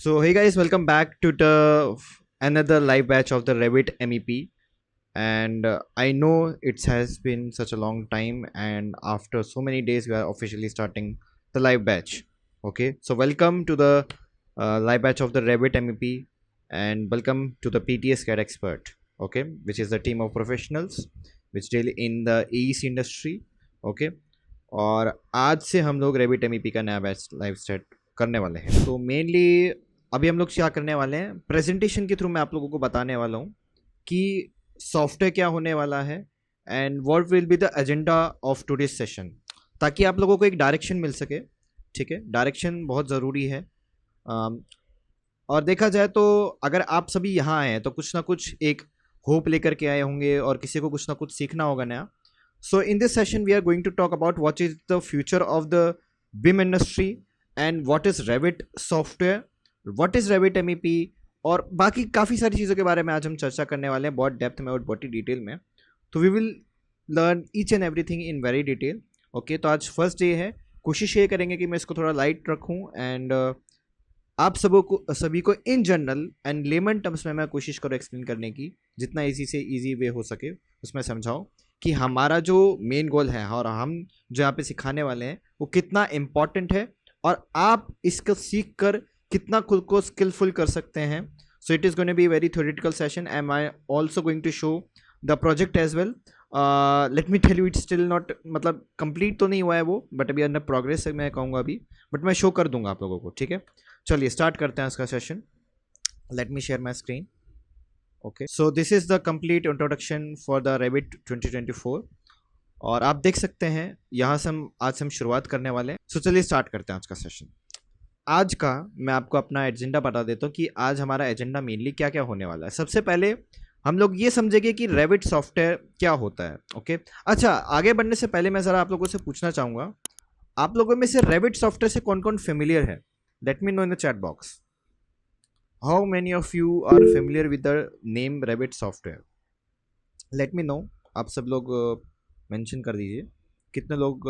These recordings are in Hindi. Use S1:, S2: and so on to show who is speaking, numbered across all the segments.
S1: So hey guys, welcome back to the another live batch of the Revit MEP. And I know it has been such a long time, and after so many days, we are officially starting the live batch. Okay, so welcome to the live batch of the Revit MEP, and welcome to the PTS CAD expert. Okay, which is a team of professionals which deal in the AEC industry. Okay, और आज से हम लोग रेविट एमईपी का नया बैच लाइव स्टार्ट करने वाले हैं। तो मेनली अभी हम लोग क्या करने वाले हैं, प्रेजेंटेशन के थ्रू मैं आप लोगों को बताने वाला हूँ कि सॉफ्टवेयर क्या होने वाला है and what will be the agenda of today's session, ताकि आप लोगों को एक डायरेक्शन मिल सके। ठीक है, डायरेक्शन बहुत ज़रूरी है। और देखा जाए तो अगर आप सभी यहाँ आए हैं तो कुछ ना कुछ एक होप लेकर के आए होंगे और किसी को कुछ ना कुछ सीखना होगा नया। So in this session, we are going to talk about what is the future of the BIM industry and what is Revit software, what is Revit MEP और बाकी काफ़ी सारी चीज़ों के बारे में आज हम चर्चा करने वाले हैं, बहुत डेप्थ में और बहुत ही डिटेल में। तो we will learn each and everything in very detail. Okay, तो आज फर्स्ट डे है, कोशिश ये करेंगे कि मैं इसको थोड़ा लाइट रखूँ एंड आप सभी को in general and lemon terms में मैं कोशिश करूँ एक्सप्लेन करने की, जितना ईजी से ईजी वे हो सके उसमें समझाऊँ कि हमारा जो मेन गोल है और हम जो यहाँ पे सिखाने वाले हैं वो कितना इम्पॉर्टेंट है और आप इसको सीख कर कितना खुद को स्किलफुल कर सकते हैं। So it is going to be very theoretical session. Am I also going to show the project as well. Let me tell you, it's still not, मतलब कंप्लीट तो नहीं हुआ है वो, बट अभी अंडर प्रोग्रेस है मैं कहूँगा अभी, बट मैं शो कर दूंगा आप लोगों को। ठीक है, चलिए स्टार्ट करते हैं इसका session. Let me share my screen. Okay, so this is the complete introduction for the Revit 2024 और आप देख सकते हैं यहाँ से हम शुरुआत करने वाले हैं। सो चलिए स्टार्ट करते हैं आज का सेशन। आज का मैं आपको अपना एजेंडा बता देता हूँ कि आज हमारा एजेंडा मेनली क्या क्या होने वाला है। सबसे पहले हम लोग ये समझेंगे कि रेविट सॉफ्टवेयर क्या होता है। ओके, अच्छा, आगे बढ़ने से पहले मैं ज़रा आप लोगों से पूछना चाहूँगा, आप लोगों में से रेविट सॉफ्टवेयर से कौन कौन फेमिलियर है? Let me know in the chat box. How many of you are familiar with the name Revit software? Let me know. आप सब लोग मेंशन कर दीजिए कितने लोग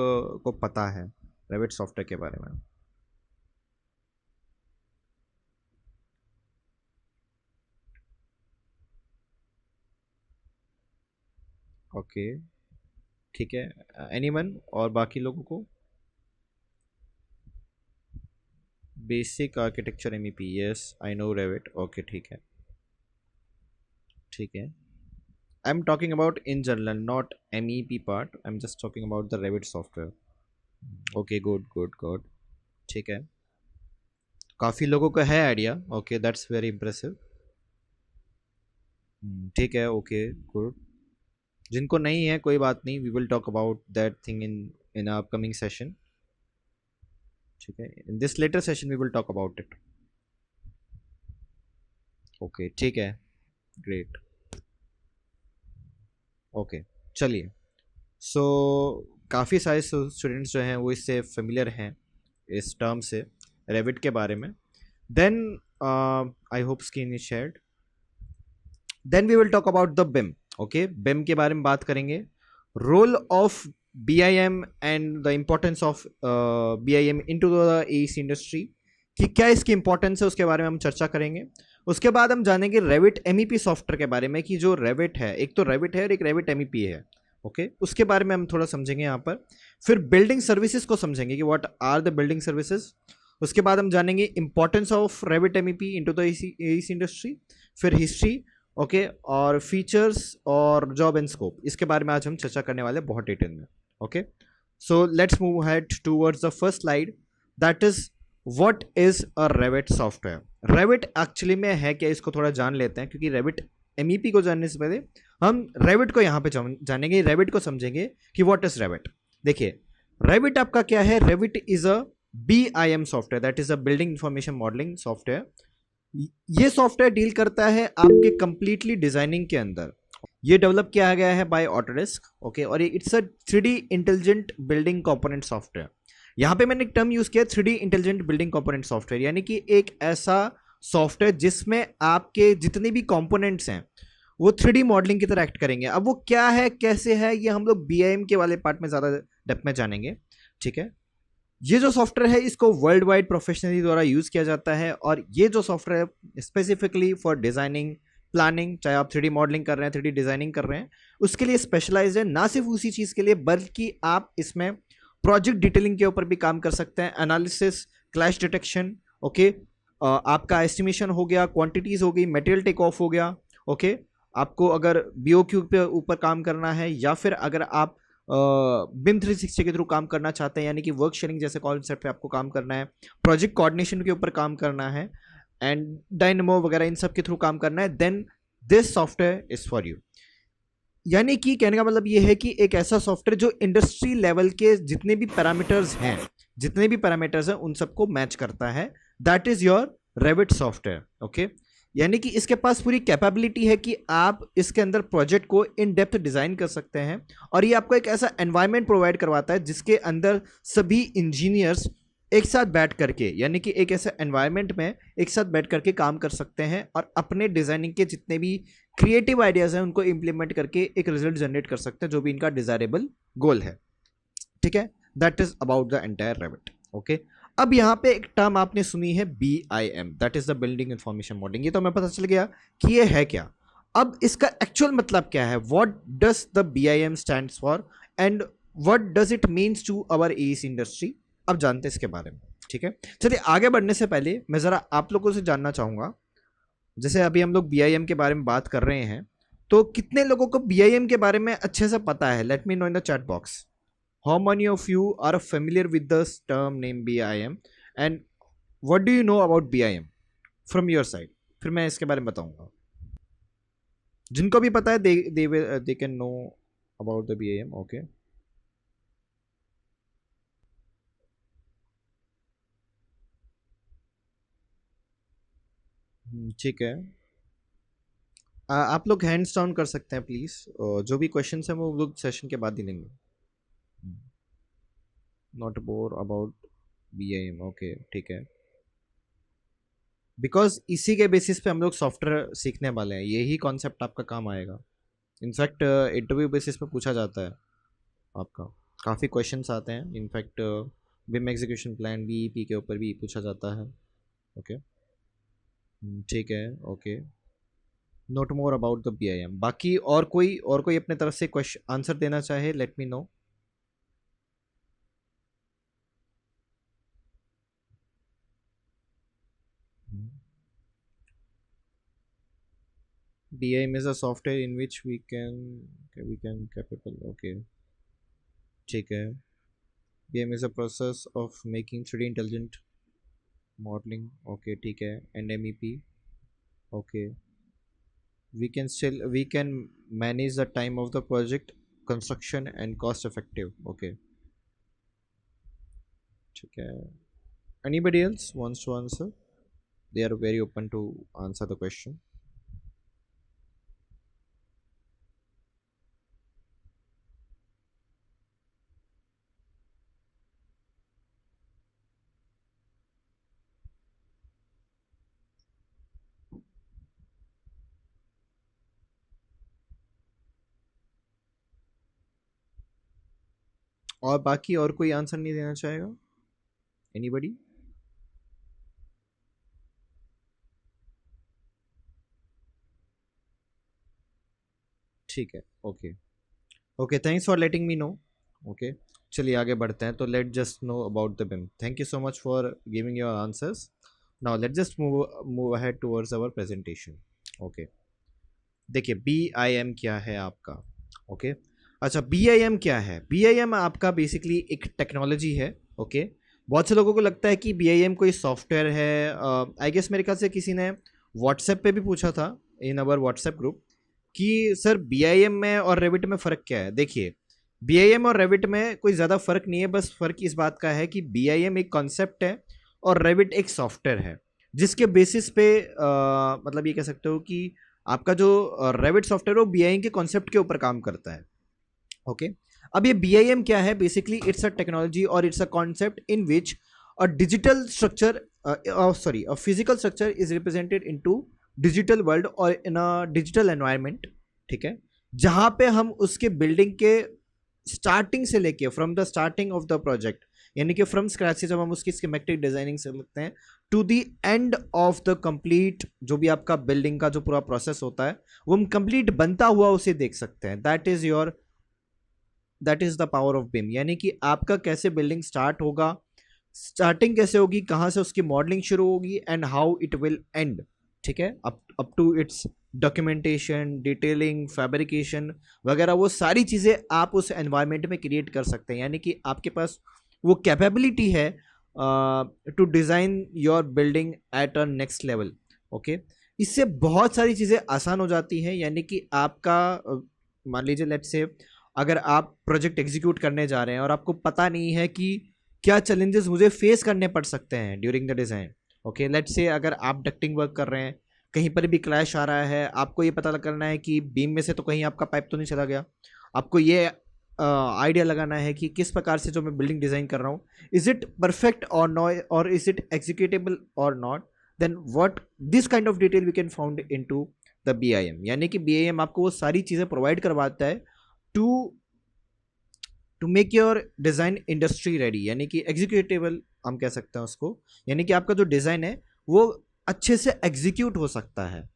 S1: को पता है Revit सॉफ्टवेयर के बारे में। ओके, ठीक है। एनीवन और बाकी लोगों को? Basic architecture MEP, yes I know Revit। Okay, ठीक है, ठीक है। I'm talking about in general, not MEP part. I'm just talking about the Revit software. Okay, good. ठीक है, काफ़ी लोगों का है idea. Okay, that's very impressive. ठीक है, ओके, गुड। जिनको नहीं है कोई बात नहीं, we will talk about that thing in upcoming session. ठीक है, in this later session we will talk about it. Okay, ठीक है, ग्रेट। ओके, चलिए। सो काफ़ी सारे स्टूडेंट्स जो हैं वो इससे फेमिलियर हैं, इस टर्म से, रेविट के बारे में। Then I hope screen is shared. Then we will talk about the BIM. Okay, BIM के बारे में बात करेंगे, role of BIM and the importance of BIM into the AEC industry, कि क्या इसकी इंपॉर्टेंस है उसके बारे में हम चर्चा करेंगे। उसके बाद हम जानेंगे रेविट MEP सॉफ्टवेयर के बारे में, कि जो रेविट है, एक तो रेविट है और एक रेविट MEP है। ओके, उसके बारे में हम थोड़ा समझेंगे यहाँ पर। फिर बिल्डिंग सर्विसेज को समझेंगे कि what are the building services. उसके बाद हम जानेंगे importance of Revit MEP into the AEC industry. फिर हिस्ट्री, ओके, और फीचर्स और जॉब एंड स्कोप, इसके बारे में आज हम चर्चा करने वाले हैं बहुत डिटेल में। Okay, so let's move head towards the first slide, that is what is a Revit software. Revit actually में है क्या, इसको थोड़ा जान लेते हैं, क्योंकि रेविट MEP को जानने से पहले हम रेविट को यहाँ पे जानेंगे, रेविट को समझेंगे कि व्हाट इज रेविट। देखिए, रेविट आपका क्या है? Revit is a BIM software, that is a building information modelling software. ये सॉफ्टवेयर डील करता है आपके कंप्लीटली डिजाइनिंग के अंदर। ये डेवलप किया गया है बाय ऑटोडेस्क। ओके, और it's a 3D intelligent building component software. यहाँ पे मैंने एक टर्म यूज किया, 3D intelligent building component software, यानी कि एक ऐसा सॉफ्टवेयर जिसमें आपके जितने भी कंपोनेंट्स हैं वो 3D मॉडलिंग की तरह एक्ट करेंगे। अब वो क्या है, कैसे है, ये हम लोग BIM के वाले पार्ट में ज़्यादा डेप्थ में जानेंगे। ठीक है, ये जो सॉफ्टवेयर है इसको वर्ल्ड वाइड प्रोफेशनली द्वारा यूज किया जाता है, और ये जो software specifically for designing, planning, चाहे आप 3D मॉडलिंग कर रहे हैं, 3D डिजाइनिंग कर रहे हैं, उसके लिए स्पेशलाइज्ड है। ना सिर्फ उसी चीज के लिए, बल्कि आप इसमें प्रोजेक्ट डिटेलिंग के ऊपर भी काम कर सकते हैं, एनालिसिस, क्लैश डिटेक्शन, ओके, आपका एस्टिमेशन हो गया, क्वांटिटीज हो गई, मटेरियल टेक ऑफ हो गया, ओके, आपको अगर BOQ पे ऊपर काम करना है, या फिर अगर आप BIM 360 के थ्रू काम करना चाहते हैं, यानी कि वर्क शेयरिंग जैसे कॉन्सेप्ट पे आपको काम करना है, प्रोजेक्ट कोऑर्डिनेशन के ऊपर काम करना है, एंड डायनेमो वगैरह इन सब के थ्रू काम करना है, then this software is for you. यानी कि कहने का मतलब ये है कि एक ऐसा सॉफ्टवेयर जो इंडस्ट्री लेवल के जितने भी पैरामीटर्स हैं, उन सबको मैच करता है, that is your Revit software, okay. यानी कि इसके पास पूरी कैपेबिलिटी है कि आप इसके अंदर प्रोजेक्ट को इन डेप्थ डिजाइन कर सकते हैं, और ये आपको एक ऐसा एनवायरनमेंट प्रोवाइड करवाता है जिसके अंदर सभी इंजीनियर्स एक साथ बैठ करके, यानी कि एक ऐसे एनवायरनमेंट में एक साथ बैठ करके काम कर सकते हैं, और अपने डिजाइनिंग के जितने भी क्रिएटिव आइडियाज हैं उनको इंप्लीमेंट करके एक रिजल्ट जनरेट कर सकते हैं जो भी इनका डिजायरेबल गोल है, ठीक है। That is about the entire Revit, okay. अब यहाँ पे एक टर्म आपने सुनी है BIM, that is the building information modelling. ये तो हमें पता चल गया कि ये है क्या। अब इसका एक्चुअल मतलब क्या है, what does the BIM stands for, and what does it means to our AEC industry. अब जानते हैं इसके बारे में, ठीक है। चलिए आगे बढ़ने से पहले मैं ज़रा आप लोगों से जानना चाहूँगा, जैसे अभी हम लोग BIM के बारे में बात कर रहे हैं, तो कितने लोगों को BIM के बारे में अच्छे से पता है? Let me know in the chat box. How many of you are familiar with the term name BIM, and what do you know about BIM from your side? फिर मैं इसके बारे में बताऊंगा। जिनको भी पता है they can know about the BIM, okay? ठीक है। आप लोग हैंड्स डाउन कर सकते हैं प्लीज, जो भी क्वेश्चन है वो लोग सेशन के बाद ही लेंगे। Not bore about BIM, okay, ठीक है। बिकॉज इसी के बेसिस पे हम लोग सॉफ्टवेयर सीखने वाले हैं, यही कॉन्सेप्ट आपका काम आएगा। इनफैक्ट इंटरव्यू बेसिस पे पूछा जाता है आपका, काफ़ी क्वेश्चंस आते हैं। In fact BIM execution plan BEP के ऊपर भी पूछा जाता है, ओके, ठीक है, okay. Note more about the BIM। बाकी और कोई अपने तरफ से क्वेश्चन आंसर देना चाहे, late me no. BIM is a software in which we can capable, okay, ठीक है। BIM is a process of making 3D intelligent modeling, okay, ठीक है, and MEP, okay। We can manage the time of the project, construction and cost effective, okay, ठीक है। Anybody else wants to answer? They are very open to answer the question. और बाकी और कोई आंसर नहीं देना चाहेगा? एनीबडी? ठीक है, okay, okay, thanks for letting me know, okay. चलिए आगे बढ़ते हैं। तो let just know about the BIM। Thank you so much for giving your answers. Now let just move ahead towards our presentation, okay. देखिए BIM क्या है आपका, ओके। अच्छा, BIM क्या है? BIM आपका बेसिकली एक टेक्नोलॉजी है, ओके। बहुत से लोगों को लगता है कि BIM कोई सॉफ्टवेयर है। आई गेस मेरे ख्याल से किसी ने व्हाट्सएप पे भी पूछा था, इन अवर व्हाट्सएप ग्रुप, कि सर BIM में और रेविट में फ़र्क क्या है। देखिए, BIM और रेविट में कोई ज़्यादा फ़र्क नहीं है, बस फ़र्क इस बात का है कि BIM एक कॉन्सेप्ट है और रेविट एक सॉफ्टवेयर है, जिसके बेसिस पे मतलब ये कह सकते हो कि आपका जो रेविट सॉफ्टवेयर वो BIM के कॉन्सेप्ट के ऊपर काम करता है, ओके। अब ये BIM क्या है? बेसिकली इट्स अ टेक्नोलॉजी और it's a concept in which a digital structure a physical structure is represented into digital world और इन अ डिजिटल एनवायरनमेंट, ठीक है, जहां पे हम उसके बिल्डिंग के स्टार्टिंग से लेके from the starting of the project, यानी कि फ्रॉम स्क्रैच से जब हम उसकी स्कीमेटिक डिजाइनिंग से लगते हैं to the end of the complete जो भी आपका बिल्डिंग का जो पूरा प्रोसेस होता है वो हम कंप्लीट बनता हुआ उसे देख सकते हैं। That is the power of beam. यानी कि आपका कैसे बिल्डिंग स्टार्ट होगा, स्टार्टिंग कैसे होगी, कहाँ से उसकी मॉडलिंग शुरू होगी and how it will end, ठीक है, up to its documentation, detailing, fabrication वगैरह, वो सारी चीज़ें आप उस एनवायरनमेंट में क्रिएट कर सकते हैं। यानी कि आपके पास वो कैपेबिलिटी है to design your building at a next level. Okay, इससे बहुत सारी चीज़ें आसान हो जाती हैं। यानी कि आपका मान लीजिए लेट्स से अगर आप प्रोजेक्ट एग्जीक्यूट करने जा रहे हैं और आपको पता नहीं है कि क्या चैलेंजेस मुझे फेस करने पड़ सकते हैं during the design. Okay, let's say अगर आप डक्टिंग वर्क कर रहे हैं, कहीं पर भी क्लैश आ रहा है, आपको ये पता करना है कि बीम में से तो कहीं आपका पाइप तो नहीं चला गया, आपको ये आइडिया लगाना है कि किस प्रकार से जो मैं बिल्डिंग डिज़ाइन कर रहा हूँ इज़ इट परफेक्ट और नॉट, और इज़ इट एग्जीक्यूटेबल और not, then what this kind of detail we can found into the BIM। यानी कि BIM आपको वो सारी चीज़ें प्रोवाइड करवाता है to make your design industry ready, यानी कि एग्जीक्यूटेबल हम कह सकते हैं उसको। यानी कि आपका जो डिज़ाइन है वो अच्छे से एग्जीक्यूट हो सकता है।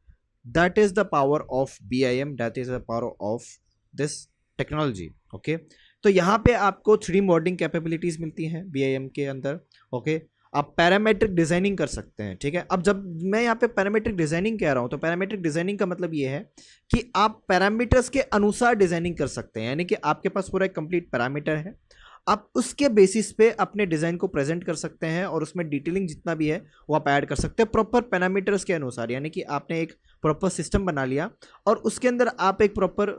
S1: That is the power of BIM, that is the power of this technology. Okay, तो यहाँ पे आपको 3D मॉडलिंग कैपेबिलिटीज़ मिलती हैं BIM के अंदर। ओके, आप पैरामेट्रिक डिज़ाइनिंग कर सकते हैं, ठीक है। अब जब मैं यहाँ पे पैरामेट्रिक डिज़ाइनिंग कह रहा हूँ तो पैरामेट्रिक डिज़ाइनिंग का मतलब ये है कि आप पैरामीटर्स के अनुसार डिज़ाइनिंग कर सकते हैं। यानी कि आपके पास पूरा एक कंप्लीट पैरामीटर है, आप उसके बेसिस पे अपने डिज़ाइन को प्रेजेंट कर सकते हैं और उसमें डिटेलिंग जितना भी है वो आप ऐड कर सकते हैं प्रॉपर पैरामीटर्स के अनुसार। यानी कि आपने एक प्रॉपर सिस्टम बना लिया और उसके अंदर आप एक प्रॉपर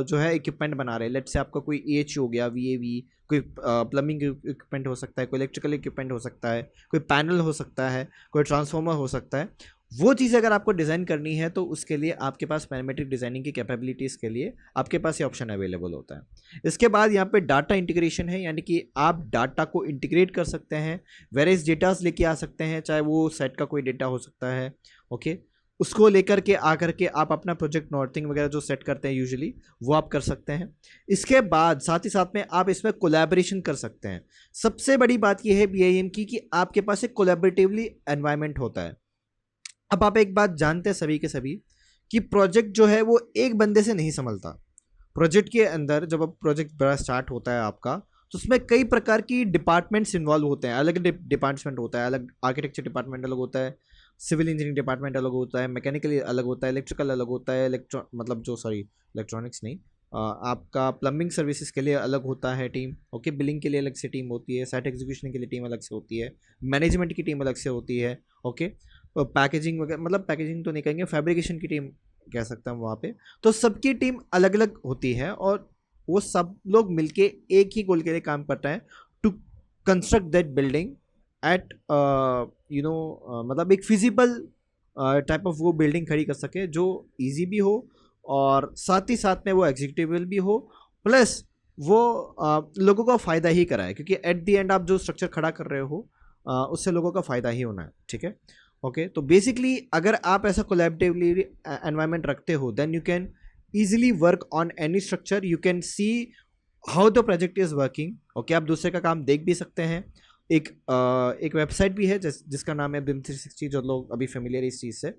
S1: जो है इक्विपमेंट बना रहे हैं। लेट्स से आपका कोई EH हो गया, VAV, कोई प्लम्बिंग इक्विपमेंट हो सकता है, कोई इलेक्ट्रिकल इक्विपमेंट हो सकता है, कोई पैनल हो सकता है, कोई ट्रांसफार्मर हो सकता है। वो चीज़ अगर आपको डिज़ाइन करनी है तो उसके लिए आपके पास पैरामेट्रिक डिज़ाइनिंग की कैपेबिलिटीज़ के लिए आपके पास ये ऑप्शन अवेलेबल होता है। इसके बाद यहाँ पे डाटा इंटीग्रेशन है, यानी कि आप डाटा को इंटीग्रेट कर सकते हैं, वेरियस डेटास लेके आ सकते हैं, चाहे वो सेट का कोई डेटा हो सकता है। ओके, उसको लेकर के आकर के आप अपना प्रोजेक्ट नॉर्थिंग वगैरह जो सेट करते हैं यूजुअली वो आप कर सकते हैं। इसके बाद साथ ही साथ में आप इसमें कोलैबोरेशन कर सकते हैं। सबसे बड़ी बात यह है BIM की कि आपके पास एक कोलैबोरेटिवली एनवायरनमेंट होता है। अब आप एक बात जानते हैं सभी के सभी कि प्रोजेक्ट जो है वो एक बंदे से नहीं संभलता। प्रोजेक्ट के अंदर जब अब प्रोजेक्ट बड़ा स्टार्ट होता है आपका तो उसमें कई प्रकार की डिपार्टमेंट्स इन्वॉल्व होते हैं, अलग डिपार्टमेंट होता है, अलग आर्किटेक्चर डिपार्टमेंट अलग होता है, सिविल इंजीनियरिंग डिपार्टमेंट अलग होता है, मैकेनिकल अलग होता है, इलेक्ट्रिकल अलग होता है, इलेक्ट्रॉनिक्स नहीं, आपका प्लम्बिंग सर्विसेज के लिए अलग होता है टीम। ओके, बिलिंग के लिए अलग से टीम होती है, साइट एग्जीक्यूशन के लिए टीम अलग से होती है, मैनेजमेंट की टीम अलग से होती है। ओके, पैकेजिंग वगैरह, मतलब पैकेजिंग तो नहीं कहेंगे, फैब्रिकेशन की टीम कह सकते हैं वहाँ पे। तो सबकी टीम अलग अलग होती है और वो सब लोग मिलके एक ही गोल के लिए काम करते हैं to construct that building at मतलब एक फिजिबल टाइप ऑफ वो बिल्डिंग खड़ी कर सके जो इजी भी हो और साथ ही साथ में वो एग्जीक्यूटेबल भी हो, प्लस वो लोगों का फ़ायदा ही कराए, क्योंकि एट द एंड आप जो स्ट्रक्चर खड़ा कर रहे हो उससे लोगों का फ़ायदा ही होना है। ठीक है, ओके, तो बेसिकली अगर आप ऐसा कोलैबोरेटिवली एनवायरनमेंट रखते हो then you can easily work on any structure, you can see how the project is working. Okay, आप दूसरे का काम देख भी सकते हैं। एक वेबसाइट भी है जिसका नाम है BIM 360, जो लोग अभी फेमिलियर इस चीज़ से।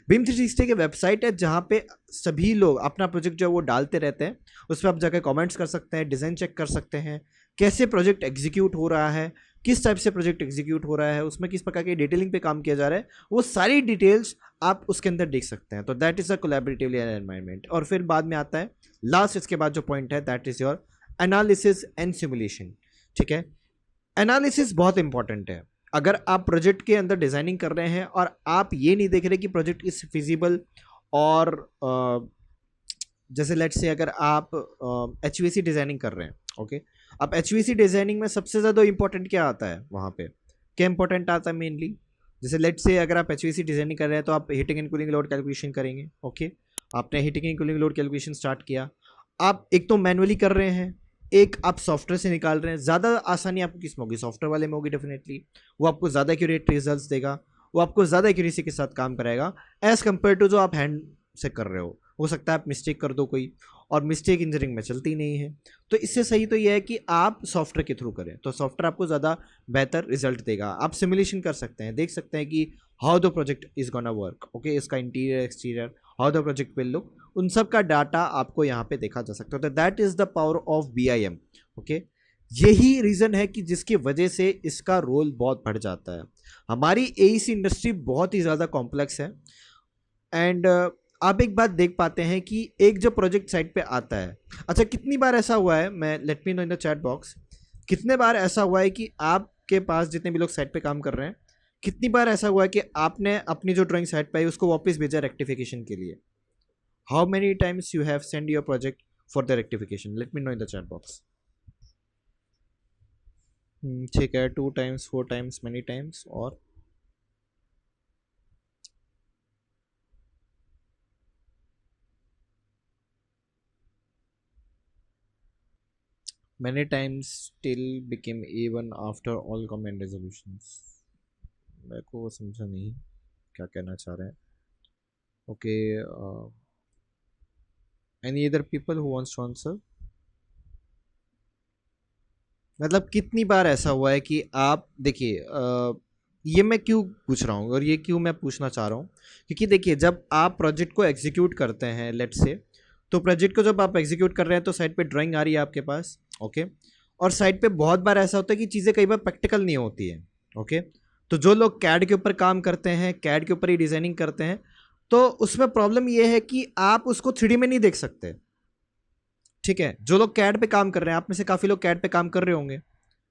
S1: BIM 360 की वेबसाइट है जहाँ पे सभी लोग अपना प्रोजेक्ट जो है वो डालते रहते हैं, उस पर आप जाकर कमेंट्स कर सकते हैं, डिज़ाइन चेक कर सकते हैं, कैसे प्रोजेक्ट एग्जीक्यूट हो रहा है, किस टाइप से प्रोजेक्ट एग्जीक्यूट हो रहा है, उसमें किस प्रकार की डिटेलिंग पे काम किया जा रहा है, वो सारी डिटेल्स आप उसके अंदर देख सकते हैं। तो that is a collaborative environment. और फिर बाद में आता है लास्ट, इसके बाद जो पॉइंट है that is your analysis and simulation. ठीक है, एनालिसिस बहुत इंपॉर्टेंट है। अगर आप प्रोजेक्ट के अंदर डिज़ाइनिंग कर रहे हैं और आप ये नहीं देख रहे कि प्रोजेक्ट इज़ फिजिबल, और जैसे लेट्स से अगर आप HVAC डिज़ाइनिंग कर रहे हैं, ओके, अब HVAC डिज़ाइनिंग में सबसे ज़्यादा इंपॉर्टेंट क्या आता है, वहाँ पे क्या इंपॉर्टेंट आता है मेनली, जैसे लेट्स से अगर आप HVAC डिज़ाइनिंग कर रहे हैं तो आप heating and cooling load calculation करेंगे। ओके, आपने heating and cooling load calculation start किया, आप एक तो मैनुअली कर रहे हैं, एक आप सॉफ्टवेयर से निकाल रहे हैं। ज़्यादा आसानी आपको किस में होगी, सॉफ्टवेयर वाले में होगी डेफिनेटली, वो आपको ज़्यादा एक्यूरेट रिजल्ट्स देगा, वो आपको ज़्यादा एक्यूरेसी के साथ काम कराएगा एज़ कम्पेयर टू जो आप हैंड से कर रहे हो सकता है आप मिस्टेक कर दो कोई, और मिस्टेक इंजीनियरिंग में चलती नहीं है। तो इससे सही तो ये है कि आप सॉफ्टवेयर के थ्रू करें, तो सॉफ्टवेयर आपको ज़्यादा बेहतर रिजल्ट देगा। आप सिमुलेशन कर सकते हैं, देख सकते हैं कि how the project is gonna work, okay, इसका interior exterior, how the project will look, उन सब का डाटा आपको यहाँ पे देखा जा सकता है। तो that is the power of BIM, okay. यही रीज़न है कि जिसकी वजह से इसका रोल बहुत बढ़ जाता है। हमारी AEC इंडस्ट्री बहुत ही ज़्यादा कॉम्प्लेक्स है, एंड आप एक बात देख पाते हैं कि एक जो प्रोजेक्ट साइट पे आता है, अच्छा कितनी बार ऐसा हुआ है, मैं late me know in the chat box, कितने बार ऐसा हुआ है कि आपके पास जितने भी लोग साइट पे काम कर रहे हैं, कितनी बार ऐसा हुआ है कि आपने अपनी जो ड्राइंग साइट पे आई उसको वापस भेजा रेक्टिफिकेशन के लिए? How many times you have send your project for the rectification? Late me know in the chat box. ठीक है, 2 टाइम्स, 4 टाइम्स, मेनी टाइम्स, और many times still became even after all comment resolutions। मेरे को समझा नहीं क्या कहना चाह रहे हैं। Okay, any other people who wants to answer? मतलब कितनी बार ऐसा हुआ है कि आप देखिए, ये मैं क्यों पूछ रहा हूँ और ये क्यों मैं पूछना चाह रहा हूँ, क्योंकि देखिए जब आप प्रोजेक्ट को एग्जीक्यूट करते हैं, लेट से, तो प्रोजेक्ट को जब आप एग्जीक्यूट कर रहे हैं तो साइट पे ड्राइंग आ रही है आपके पास, ओके, और साइट पे बहुत बार ऐसा होता है कि चीज़ें कई बार प्रैक्टिकल नहीं होती है, ओके। तो जो लोग कैड के ऊपर काम करते हैं, कैड के ऊपर ही डिज़ाइनिंग करते हैं, तो उसमें प्रॉब्लम ये है कि आप उसको 3D में नहीं देख सकते, ठीक है। जो लोग कैड पे काम कर रहे हैं, आप में से काफ़ी लोग कैड पे काम कर रहे होंगे,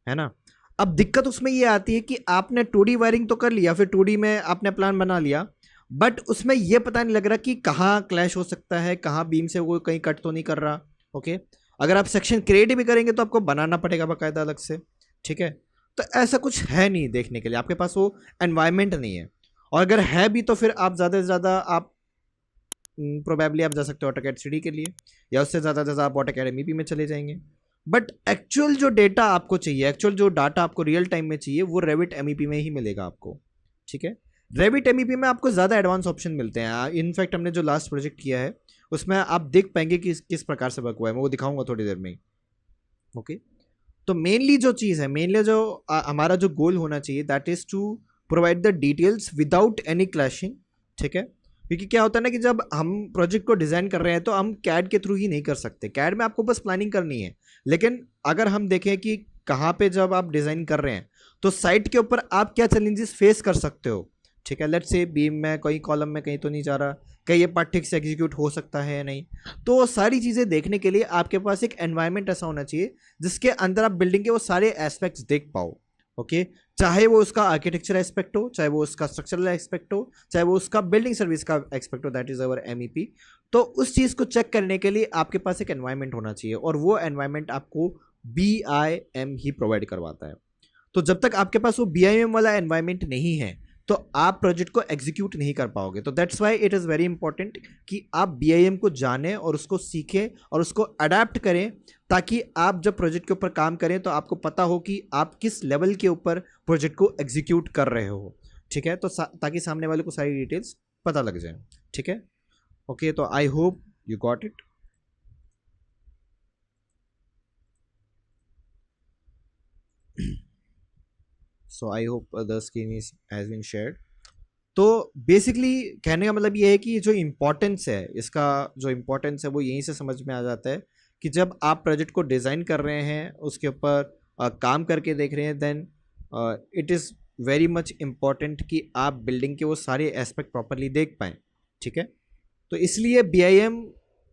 S1: है ना। अब दिक्कत उसमें ये आती है कि आपने 2D वायरिंग तो कर लिया, फिर 2D में आपने प्लान बना लिया, बट उसमें ये पता नहीं लग रहा कि कहाँ क्लैश हो सकता है, कहाँ बीम से वो कहीं कट तो नहीं कर रहा, ओके। अगर आप सेक्शन क्रिएट भी करेंगे तो आपको बनाना पड़ेगा बाकायदा अलग से, ठीक है। तो ऐसा कुछ है नहीं देखने के लिए, आपके पास वो एनवायरमेंट नहीं है, और अगर है भी तो फिर आप ज़्यादा से ज़्यादा आप प्रोबेबली आप जा सकते हो ऑटोकैड 3D के लिए, या उससे ज़्यादा आप ऑटोकैड MEP में चले जाएंगे। बट एक्चुअल जो डेटा आपको चाहिए, एक्चुअल जो डाटा आपको रियल टाइम में चाहिए, वो रेविट MEP में ही मिलेगा आपको, ठीक है। रेविट MEP में आपको ज़्यादा एडवांस ऑप्शन मिलते हैं। इनफैक्ट हमने जो लास्ट प्रोजेक्ट किया है उसमें आप देख पाएंगे कि किस प्रकार से वर्क हुआ है, मैं वो दिखाऊंगा थोड़ी देर में ही, ओके। तो मेनली जो चीज़ है, मेनली जो हमारा जो गोल होना चाहिए, that is to provide the details without any clashing, ठीक है। क्योंकि क्या होता है ना कि जब हम प्रोजेक्ट को डिज़ाइन कर रहे हैं तो हम कैड के थ्रू ही नहीं कर सकते, कैड में आपको बस प्लानिंग करनी है, लेकिन अगर हम देखें कि कहाँ पे जब आप डिज़ाइन कर रहे हैं तो साइट के ऊपर आप क्या चैलेंजेस फेस कर सकते हो, ठीक है। लेट से बीम में कहीं कॉलम में कहीं तो नहीं जा रहा, कहीं ये पार्ट ठीक से एग्जीक्यूट हो सकता है या नहीं, तो वो सारी चीज़ें देखने के लिए आपके पास एक एनवायरनमेंट ऐसा होना चाहिए जिसके अंदर आप बिल्डिंग के वो सारे एस्पेक्ट्स देख पाओ, ओके। चाहे वो उसका आर्किटेक्चर एस्पेक्ट हो, चाहे वो उसका स्ट्रक्चरल एस्पेक्ट हो, चाहे वो उसका बिल्डिंग सर्विस का एस्पेक्ट हो, दैट इज अवर MEP। तो उस चीज़ को चेक करने के लिए आपके पास एक एनवायरनमेंट होना चाहिए, और वो एनवायरनमेंट आपको BIM ही प्रोवाइड करवाता है। तो जब तक आपके पास वो BIM वाला एनवायरनमेंट नहीं है तो आप प्रोजेक्ट को एग्जीक्यूट नहीं कर पाओगे। तो that's why it is very important कि आप BIM को जानें और उसको सीखें और उसको अडेप्ट करें, ताकि आप जब प्रोजेक्ट के ऊपर काम करें तो आपको पता हो कि आप किस लेवल के ऊपर प्रोजेक्ट को एग्जीक्यूट कर रहे हो, ठीक है। तो ताकि सामने वाले को सारी डिटेल्स पता लग जाए, ठीक है। ओके, तो I hope you got it. So I hope the screen is has been shared. तो बेसिकली कहने का मतलब ये है कि जो इम्पोर्टेंस है इसका, जो इम्पोर्टेंस है वो यहीं से समझ में आ जाता है कि जब आप प्रोजेक्ट को डिज़ाइन कर रहे हैं, उसके ऊपर काम करके देख रहे हैं, then it is very much important कि आप बिल्डिंग के वो सारे एस्पेक्ट प्रॉपरली देख पाएँ, ठीक है। तो इसलिए BIM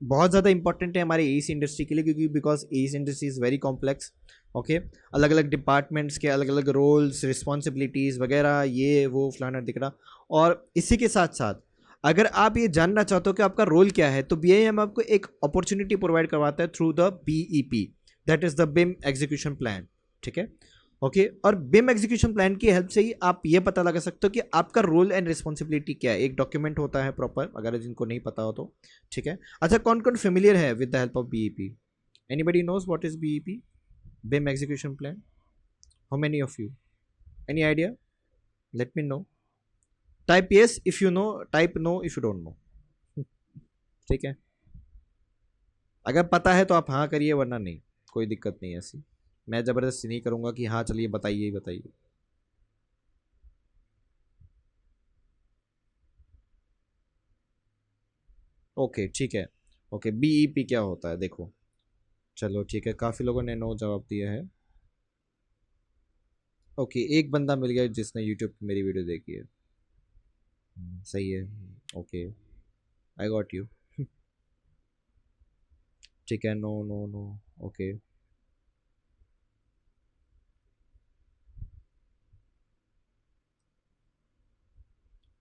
S1: बहुत ज़्यादा इंपॉर्टेंट है हमारे AEC इंडस्ट्री के लिए, क्योंकि because AEC industry is very complex, okay. अलग अलग डिपार्टमेंट्स के अलग अलग रोल्स, रिस्पॉन्सिबिलिटीज़ वगैरह, ये वो फलाना दिख रहा। और इसी के साथ साथ अगर आप ये जानना चाहते हो कि आपका रोल क्या है, तो BIM आपको एक अपॉर्चुनिटी प्रोवाइड करवाता है through the BEP, that is the BIM execution plan, ठीक है, ओके। और BIM एग्जीक्यूशन प्लान की हेल्प से ही आप ये पता लगा सकते हो कि आपका रोल एंड रिस्पॉन्सिबिलिटी क्या है। एक डॉक्यूमेंट होता है प्रॉपर, अगर जिनको नहीं पता हो तो, ठीक है। अच्छा, कौन कौन फेमिलियर है with the help of BEP? Anybody knows what is BEP, BIM execution plan? How many of you? Any idea? Let me know. Type yes if you know, type no if you don't know. ठीक है। अगर पता है तो आप हाँ करिए, वरना नहीं, कोई दिक्कत नहीं है ऐसी। मैं ज़बरदस्ती नहीं करूँगा कि हाँ चलिए बताइए ही बताइए। ओके ठीक है। ओके, बीईपी क्या होता है देखो। चलो ठीक है, काफ़ी लोगों ने नो जवाब दिया है। ओके, एक बंदा मिल गया जिसने यूट्यूब पे मेरी वीडियो देखी है। सही है। Okay, I got you. ठीक है, नो नो नो। ओके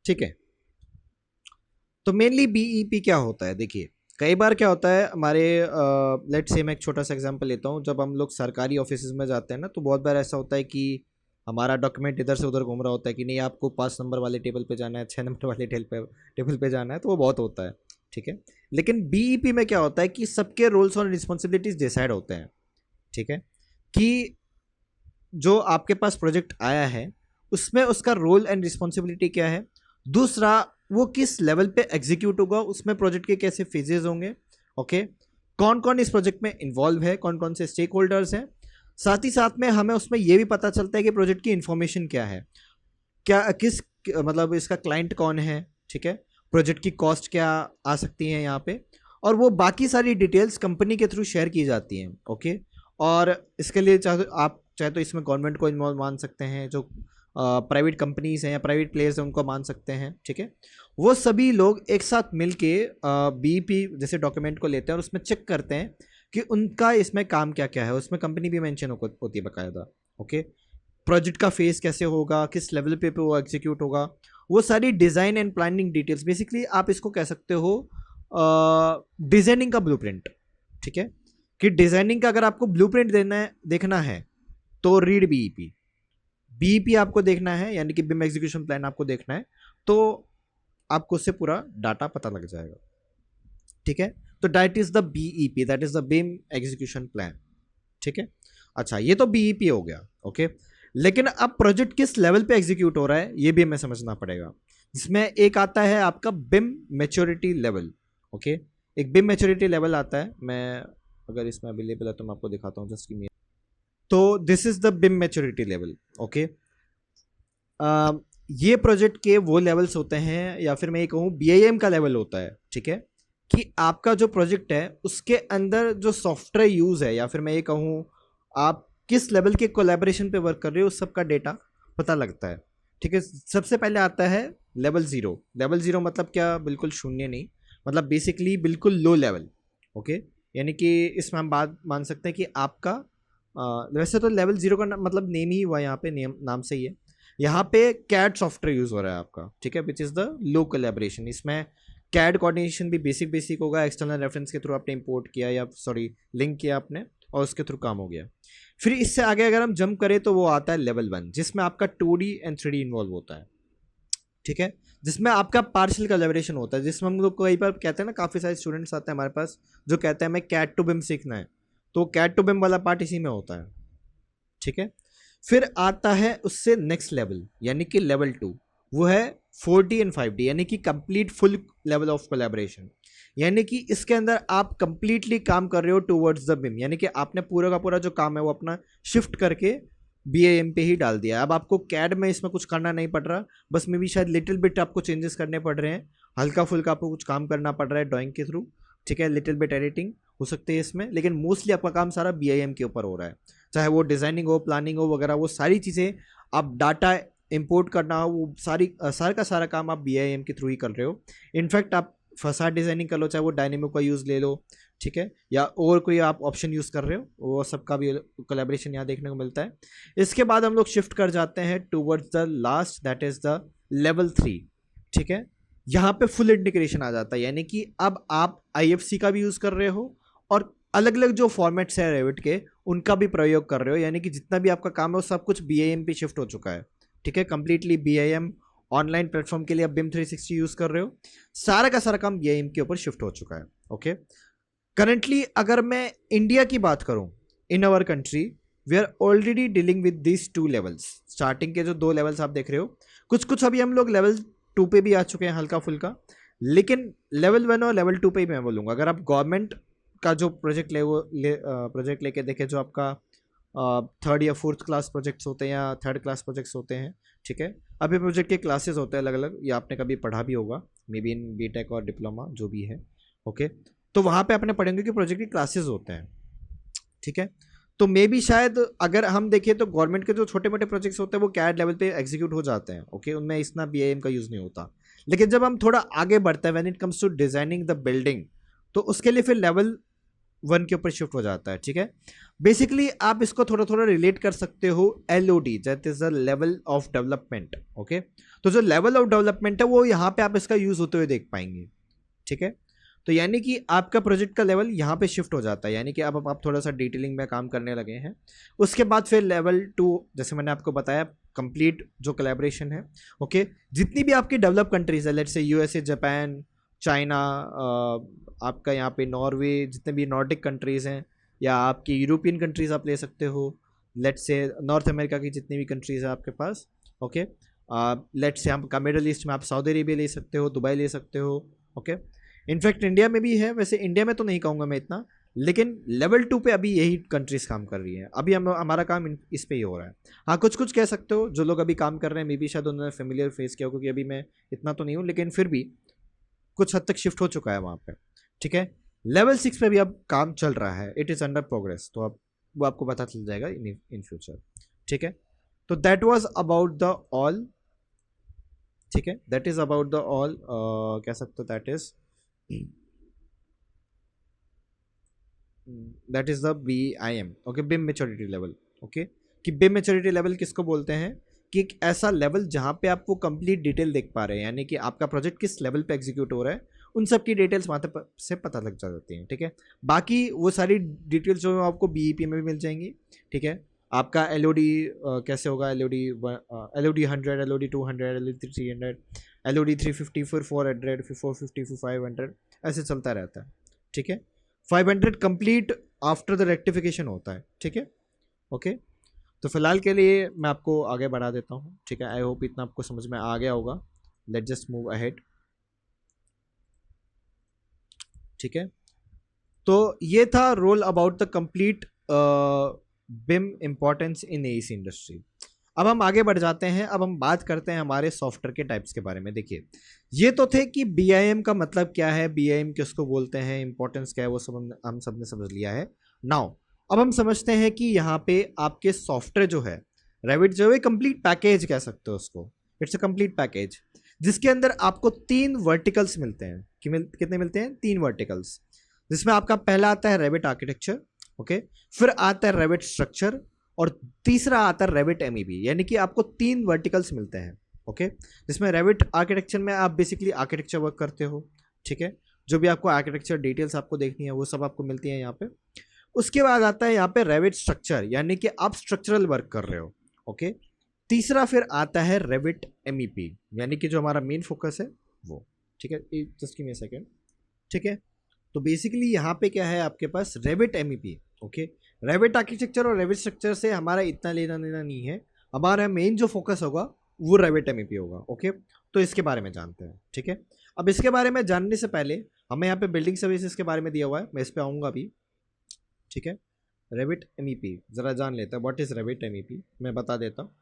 S1: ठीक है। तो मेनली बीईपी क्या होता है देखिए, कई बार क्या होता है हमारे, लेट्स से मैं एक छोटा सा एग्जांपल लेता हूँ। जब हम लोग सरकारी ऑफिस में जाते हैं ना, तो बहुत बार ऐसा होता है कि हमारा डॉक्यूमेंट इधर से उधर घूम रहा होता है कि नहीं आपको 5 नंबर वाले टेबल पे जाना है, 6 नंबर वाले टेबल पे जाना है, तो वो बहुत होता है। ठीक है। लेकिन बीईपी में क्या होता है कि सबके रोल्स और रिस्पॉन्सिबिलिटीज डिसाइड होते हैं। ठीक है। कि जो आपके पास प्रोजेक्ट आया है उसमें उसका रोल एंड रिस्पॉन्सिबिलिटी क्या है। दूसरा, वो किस लेवल पे एग्जीक्यूट होगा, उसमें प्रोजेक्ट के कैसे फेजेस होंगे। ओके। कौन कौन इस प्रोजेक्ट में इन्वॉल्व है, कौन कौन से स्टेक होल्डर्स हैं। साथ ही साथ में हमें उसमें यह भी पता चलता है कि प्रोजेक्ट की इंफॉर्मेशन क्या है, क्या किस मतलब इसका क्लाइंट कौन है। ठीक है। प्रोजेक्ट की कॉस्ट क्या आ सकती है यहाँ पे, और वो बाकी सारी डिटेल्स कंपनी के थ्रू शेयर की जाती हैं। ओके। और इसके लिए चाहे तो इसमें गवर्नमेंट को इन्वॉल्व मान सकते हैं, जो प्राइवेट कंपनीज हैं या प्राइवेट प्लेयर्स हैं उनको मान सकते हैं। ठीक है। वो सभी लोग एक साथ मिलके बीपी जैसे डॉक्यूमेंट को लेते हैं और उसमें चेक करते हैं कि उनका इसमें काम क्या क्या है। उसमें कंपनी भी मेंशन होती है बाकायदा। ओके। प्रोजेक्ट का फेस कैसे होगा, किस लेवल पे वो एग्जीक्यूट होगा, वो सारी design and planning details, basically आप इसको कह सकते हो डिजाइनिंग का ब्लूप्रिंट। ठीक है। कि डिजाइनिंग का अगर आपको ब्लूप्रिंट देना है, देखना है, तो रीड बीईपी। बीईपी आपको देखना है, यानी कि बिम एग्जीक्यूशन प्लान आपको देखना है, तो आपको उससे पूरा डाटा पता लग जाएगा। ठीक है। तो that is the BEP, that is the BIM execution plan. ठीक है। अच्छा, ये तो बीईपी हो गया। ओके। लेकिन अब प्रोजेक्ट किस लेवल पे एग्जीक्यूट हो रहा है ये भी हमें समझना पड़ेगा। जिसमें एक आता है आपका बिम मैच्योरिटी लेवल। ओके। एक बिम मैच्योरिटी लेवल आता है, मैं अगर इसमें अवेलेबल है तो मैं आपको दिखाता हूँ, जस्ट गिव मी। तो this is the BIM maturity level. Okay. ये प्रोजेक्ट के वो लेवल्स होते हैं, या फिर मैं ये कहूँ बीआईएम का लेवल होता है। ठीक है। कि आपका जो प्रोजेक्ट है उसके अंदर जो सॉफ्टवेयर यूज़ है, या फिर मैं ये कहूँ आप किस लेवल के कोलैबोरेशन पे वर्क कर रहे हो, उस सब का डेटा पता लगता है। ठीक है। सबसे पहले आता है लेवल ज़ीरो। लेवल ज़ीरो मतलब क्या, बिल्कुल शून्य नहीं, मतलब बेसिकली बिल्कुल लो लेवल। ओके। यानी कि इसमें हम बात मान सकते हैं कि आपका वैसे तो लेवल ज़ीरो का मतलब नेम ही हुआ यहाँ पे, नेम नाम से ही है। यहाँ पे कैड सॉफ्टवेयर यूज़ हो रहा है आपका। ठीक है। Which is the low collaboration. इसमें कैड कोऑर्डिनेशन भी बेसिक बेसिक होगा, एक्सटर्नल रेफरेंस के थ्रू आपने इंपोर्ट किया या सॉरी लिंक किया आपने, और उसके थ्रू काम हो गया। फिर इससे आगे अगर हम जंप करें तो वो आता है लेवल वन, जिसमें आपका 2D एंड 3D इन्वॉल्व होता है। ठीक है। जिसमें आपका पार्शियल कोलैबोरेशन होता है, जिसमें हम लोग कई बार कहते हैं ना, काफ़ी सारे स्टूडेंट्स आते हैं हमारे पास जो कहते हैं हमें कैट टू बिम सीखना है, तो कैट टू बिम वाला पार्ट इसी में होता है। ठीक है। फिर आता है उससे नेक्स्ट लेवल, यानी कि लेवल टू। वो है 4D एंड 5D, यानी कि complete full level of collaboration. यानी कि इसके अंदर आप कंप्लीटली काम कर रहे हो टूवर्ड्स द बिम, यानी कि आपने पूरा का पूरा जो काम है वो अपना शिफ्ट करके बीएएम पे ही डाल दिया। अब आपको कैड में इसमें कुछ करना नहीं पड़ रहा, बस में भी शायद लिटिल बिट आपको चेंजेस करने पड़ रहे हैं, हल्का फुल्का आपको कुछ काम करना पड़ रहा है ड्राइंग के थ्रू। ठीक है। लिटिल बिट एडिटिंग हो सकती है इसमें, लेकिन मोस्टली आपका काम सारा बीआईएम के ऊपर हो रहा है। चाहे वो डिज़ाइनिंग हो, प्लानिंग हो वगैरह, वो सारी चीज़ें, आप डाटा इंपोर्ट करना हो, वो सारा का सारा काम आप बीआईएम के थ्रू ही कर रहे हो। इनफैक्ट आप फसाड डिज़ाइनिंग कर लो, चाहे वो डायनेमो का यूज़ ले लो। ठीक है। या और कोई आप ऑप्शन यूज़ कर रहे हो, वो सबका भी कोलैबोरेशन यहाँ देखने को मिलता है। इसके बाद हम लोग शिफ्ट कर जाते हैं towards the last, that is the level three. ठीक है। यहाँ पे फुल इंटीग्रेशन आ जाता है, यानी कि अब आप आईएफसी का भी यूज़ कर रहे हो और अलग अलग जो फॉर्मेट्स है रेविट के उनका भी प्रयोग कर रहे हो, यानी कि जितना भी आपका काम है वो सब कुछ बीआईएम पे शिफ्ट हो चुका है। ठीक है। कंप्लीटली बीआईएम ऑनलाइन प्लेटफॉर्म के लिए आप बिम 360 यूज़ कर रहे हो, सारा का सारा काम बीआईएम के ऊपर शिफ्ट हो चुका है। ओके। करंटली अगर मैं इंडिया की बात करूं, in our country we are already dealing with this two levels. Starting के जो दो लेवल्स आप देख रहे हो, कुछ कुछ अभी हम लोग लेवल टू पे भी आ चुके हैं हल्का फुल्का, लेकिन लेवल वन और लेवल टू पे ही मैं बोलूँगा। अगर आप गवर्नमेंट का जो प्रोजेक्ट लेके देखे, जो आपका थर्ड या फोर्थ क्लास प्रोजेक्ट्स होते हैं या थर्ड क्लास प्रोजेक्ट्स होते हैं, ठीक है। अभी प्रोजेक्ट के क्लासेस होते हैं अलग अलग, ये आपने कभी पढ़ा भी होगा, मे बी इन बीटेक और डिप्लोमा जो भी है, ओके। तो वहाँ पे आपने पढ़ेंगे कि प्रोजेक्ट के क्लासेस होते हैं, ठीक है। तो मे बी शायद अगर हम देखें तो गवर्नमेंट के जो छोटे मोटे प्रोजेक्ट्स होते हैं वो कैड लेवल पे एग्जीक्यूट हो जाते हैं, ओके, उनमें इतना बीआईएम का यूज़ नहीं होता। लेकिन जब हम थोड़ा आगे बढ़ते हैं, when it comes to designing the building, तो उसके लिए फिर लेवल 1 के ऊपर शिफ्ट हो जाता है, ठीक है। बेसिकली आप इसको थोड़ा थोड़ा रिलेट कर सकते हो Elodie, that is the level of development, okay. तो जो लेवल ऑफ डेवलपमेंट है वो यहाँ पे आप इसका यूज होते हुए देख पाएंगे, ठीक है। तो यानी कि आपका प्रोजेक्ट का लेवल यहाँ पे शिफ्ट हो जाता है, यानी कि अब आप थोड़ा सा डिटेलिंग में काम करने लगे हैं। उसके बाद फिर लेवल 2, जैसे मैंने आपको बताया, कंप्लीट जो कोलैबोरेशन है, ओके। जितनी भी आपकी डेवलप कंट्रीज है, let's say USA, Japan, China, आपका यहाँ पे नॉर्वे, जितने भी नॉर्डिक कंट्रीज हैं, या आपकी यूरोपियन कंट्रीज आप ले सकते हो, लेट्स से नॉर्थ अमेरिका की जितनी भी कंट्रीज है आपके पास, ओके। लेट्स से आपका मिडल ईस्ट में आप सऊदी अरेबिया ले सकते हो, दुबई ले सकते हो, ओके। इनफैक्ट इंडिया में भी है, वैसे इंडिया में तो नहीं कहूँगा मैं इतना, लेकिन लेवल 2 पे अभी यही कंट्रीज काम कर रही हैं। अभी हमारा काम इस पे ही हो रहा है। हाँ, कुछ कुछ कह सकते हो, जो लोग अभी काम कर रहे हैं मे बी शायद उन्होंने फेमिलियर फेस किया हो, क्योंकि अभी मैं इतना तो नहीं हूँ, लेकिन फिर भी कुछ हद तक शिफ्ट हो चुका है वहाँ पे, ठीक है। लेवल 6 पे भी अब काम चल रहा है, इट इज़ अंडर प्रोग्रेस, तो अब वो आपको पता चल जाएगा इन फ्यूचर, ठीक है। तो that was about the all, ठीक है, that is about the all, कह सकते हो that is that is the BIM, okay, BIM maturity level, okay. कि बिम मेच्योरिटी लेवल किसको बोलते हैं, कि एक ऐसा लेवल जहाँ पे आप वो कंप्लीट डिटेल देख पा रहे हैं, यानी कि आपका प्रोजेक्ट किस लेवल पे एग्जीक्यूट हो रहा है, उन सब की डिटेल्स वहाँ से पता लग जाती हैं, ठीक है। बाकी वो सारी डिटेल्स जो आपको BEP में भी मिल जाएंगी, ठीक है। आपका LOD कैसे होगा, LOD 100, LOD 200, LOD 300, LOD 350, फिर 400, फिर 450, फिर 500, ऐसे चलता रहता है, ठीक है। 500 कंप्लीट आफ्टर द रेक्टिफिकेशन होता है, ठीक है, ओके। तो फिलहाल के लिए मैं आपको आगे बढ़ा देता हूँ, ठीक है। आई होप इतना आपको समझ में आ गया होगा। लेट जस्ट मूव अहेड, ठीक है। तो ये था role about the complete BIM importance in AC industry. अब हम आगे बढ़ जाते हैं, अब हम बात करते हैं हमारे सॉफ्टवेयर के टाइप्स के बारे में। देखिए, ये तो थे कि BIM का मतलब क्या है, BIM किसको बोलते हैं, इंपॉर्टेंस क्या है, वो सब हम सब ने समझ लिया है। नाउ अब हम समझते हैं कि यहाँ पे आपके सॉफ्टवेयर जो है, रेविट जो है कंप्लीट पैकेज कह सकते हो उसको, इट्स अ कंप्लीट पैकेज, जिसके अंदर आपको 3 वर्टिकल्स मिलते हैं। कितने मिलते हैं? 3 वर्टिकल्स, जिसमें आपका पहला आता है रेविट आर्किटेक्चर, ओके, फिर आता है रेविट स्ट्रक्चर, और तीसरा आता है रेविट MEP, यानी कि आपको 3 वर्टिकल्स मिलते हैं, ओके। जिसमें रेविट आर्किटेक्चर में आप बेसिकली आर्किटेक्चर वर्क करते हो, ठीक है। जो भी आपको आर्किटेक्चर डिटेल्स आपको देखनी है वो सब आपको मिलती है यहाँ पे। उसके बाद आता है यहाँ पे रेविट स्ट्रक्चर, यानी कि आप स्ट्रक्चरल वर्क कर रहे हो, ओके। तीसरा फिर आता है रेविट MEP, यानी कि जो हमारा मेन फोकस है वो, ठीक है। Just give me a second, ठीक है। तो बेसिकली यहाँ पे क्या है आपके पास, Revit MEP, okay. Revit architecture और रेविट स्ट्रक्चर से हमारा इतना लेना देना नहीं है, हमारा मेन जो फोकस होगा वो रेविट MEP होगा, ओके। तो इसके बारे में जानते हैं, ठीक है। अब इसके बारे में जानने से पहले हमें यहाँ पे बिल्डिंग सर्विसेज के बारे में दिया हुआ है, मैं इस पर आऊँगा अभी, ठीक है। रेविट MEP ज़रा जान लेता है, व्हाट इज़ रेविट MEP, मैं बता देता हूँ।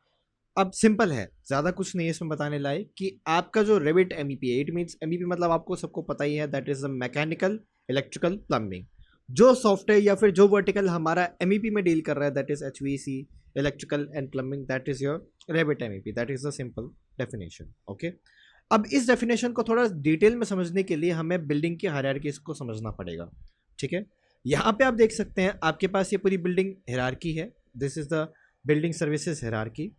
S1: अब सिंपल है, ज़्यादा कुछ नहीं है इसमें बताने लायक, कि आपका जो रेविट MEP है, इट मीन्स MEP मतलब आपको सबको पता ही है, that is the mechanical, electrical, plumbing. जो सॉफ्टवेयर या फिर जो वर्टिकल हमारा MEP में डील कर रहा है, that is HVAC, electrical and plumbing, that is your Revit MEP, that is the simple definition, okay. अब इस डेफिनेशन को थोड़ा डिटेल में समझने के लिए हमें बिल्डिंग की हायरार्कीज को समझना पड़ेगा, ठीक है। यहाँ पे आप देख सकते हैं आपके पास ये पूरी बिल्डिंग हायरार्की है, this is the building services hierarchy,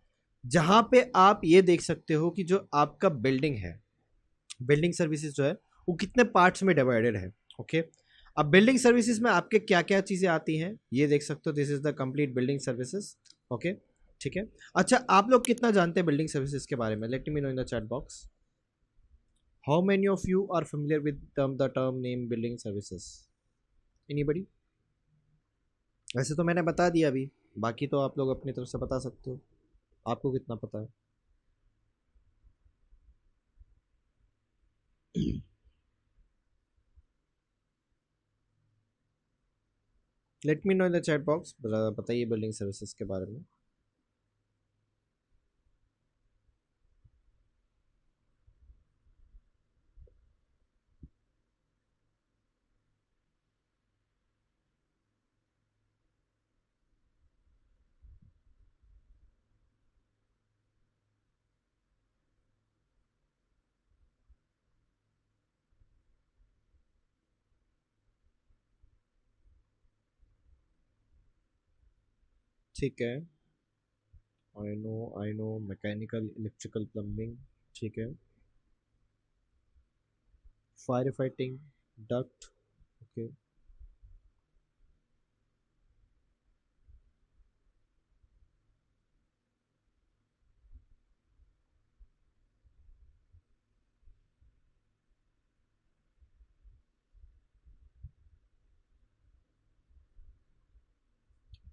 S1: जहाँ पे आप ये देख सकते हो कि जो आपका बिल्डिंग है, बिल्डिंग सर्विसेज जो है वो कितने पार्ट्स में डिवाइडेड है, ओके। अब बिल्डिंग सर्विसेज में आपके क्या क्या चीज़ें आती हैं ये देख सकते हो, this is the complete building services, okay, ठीक है। अच्छा, आप लोग कितना जानते हैं बिल्डिंग सर्विसेज के बारे में? Let me know in the chat box, how many of you are familiar with the term name building services? Anybody? वैसे तो मैंने बता दिया अभी, बाकी तो आप लोग अपनी तरफ से बता सकते हो, आपको कितना पता है। Let me know in the chat box, बताइए बिल्डिंग सर्विसेज के बारे में। ठीक है, I know mechanical, electrical, plumbing. ठीक है, fire fighting, duct. Okay,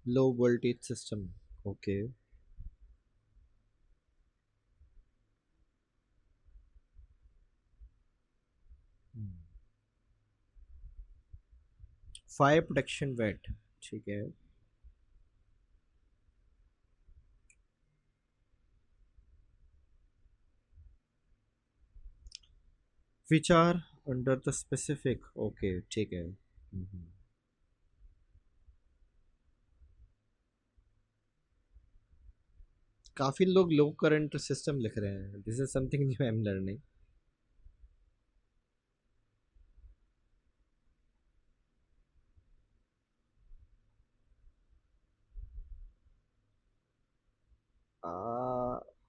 S1: low voltage system. Okay, fire protection wet. ठीक है, which are under the specific. Okay, ठीक है। काफी लोग लो करंट सिस्टम लिख रहे हैं, this is something new I am learning.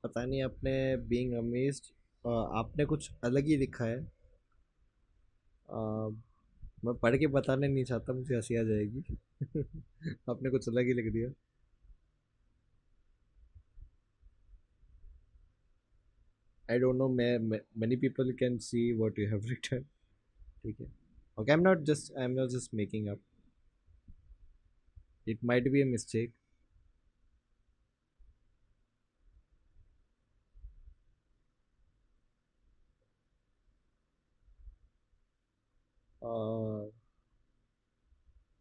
S1: पता नहीं, आपने बीइंग अमेज्ड, आपने कुछ अलग ही लिखा है। आ, मैं पढ़ के बताने नहीं चाहता, मुझे हंसी आ जाएगी। आपने कुछ अलग ही लिख दिया। आई डोंट नो, मैं many people can see what you have written। ठीक है, okay, I am not just making up, it might be a mistake.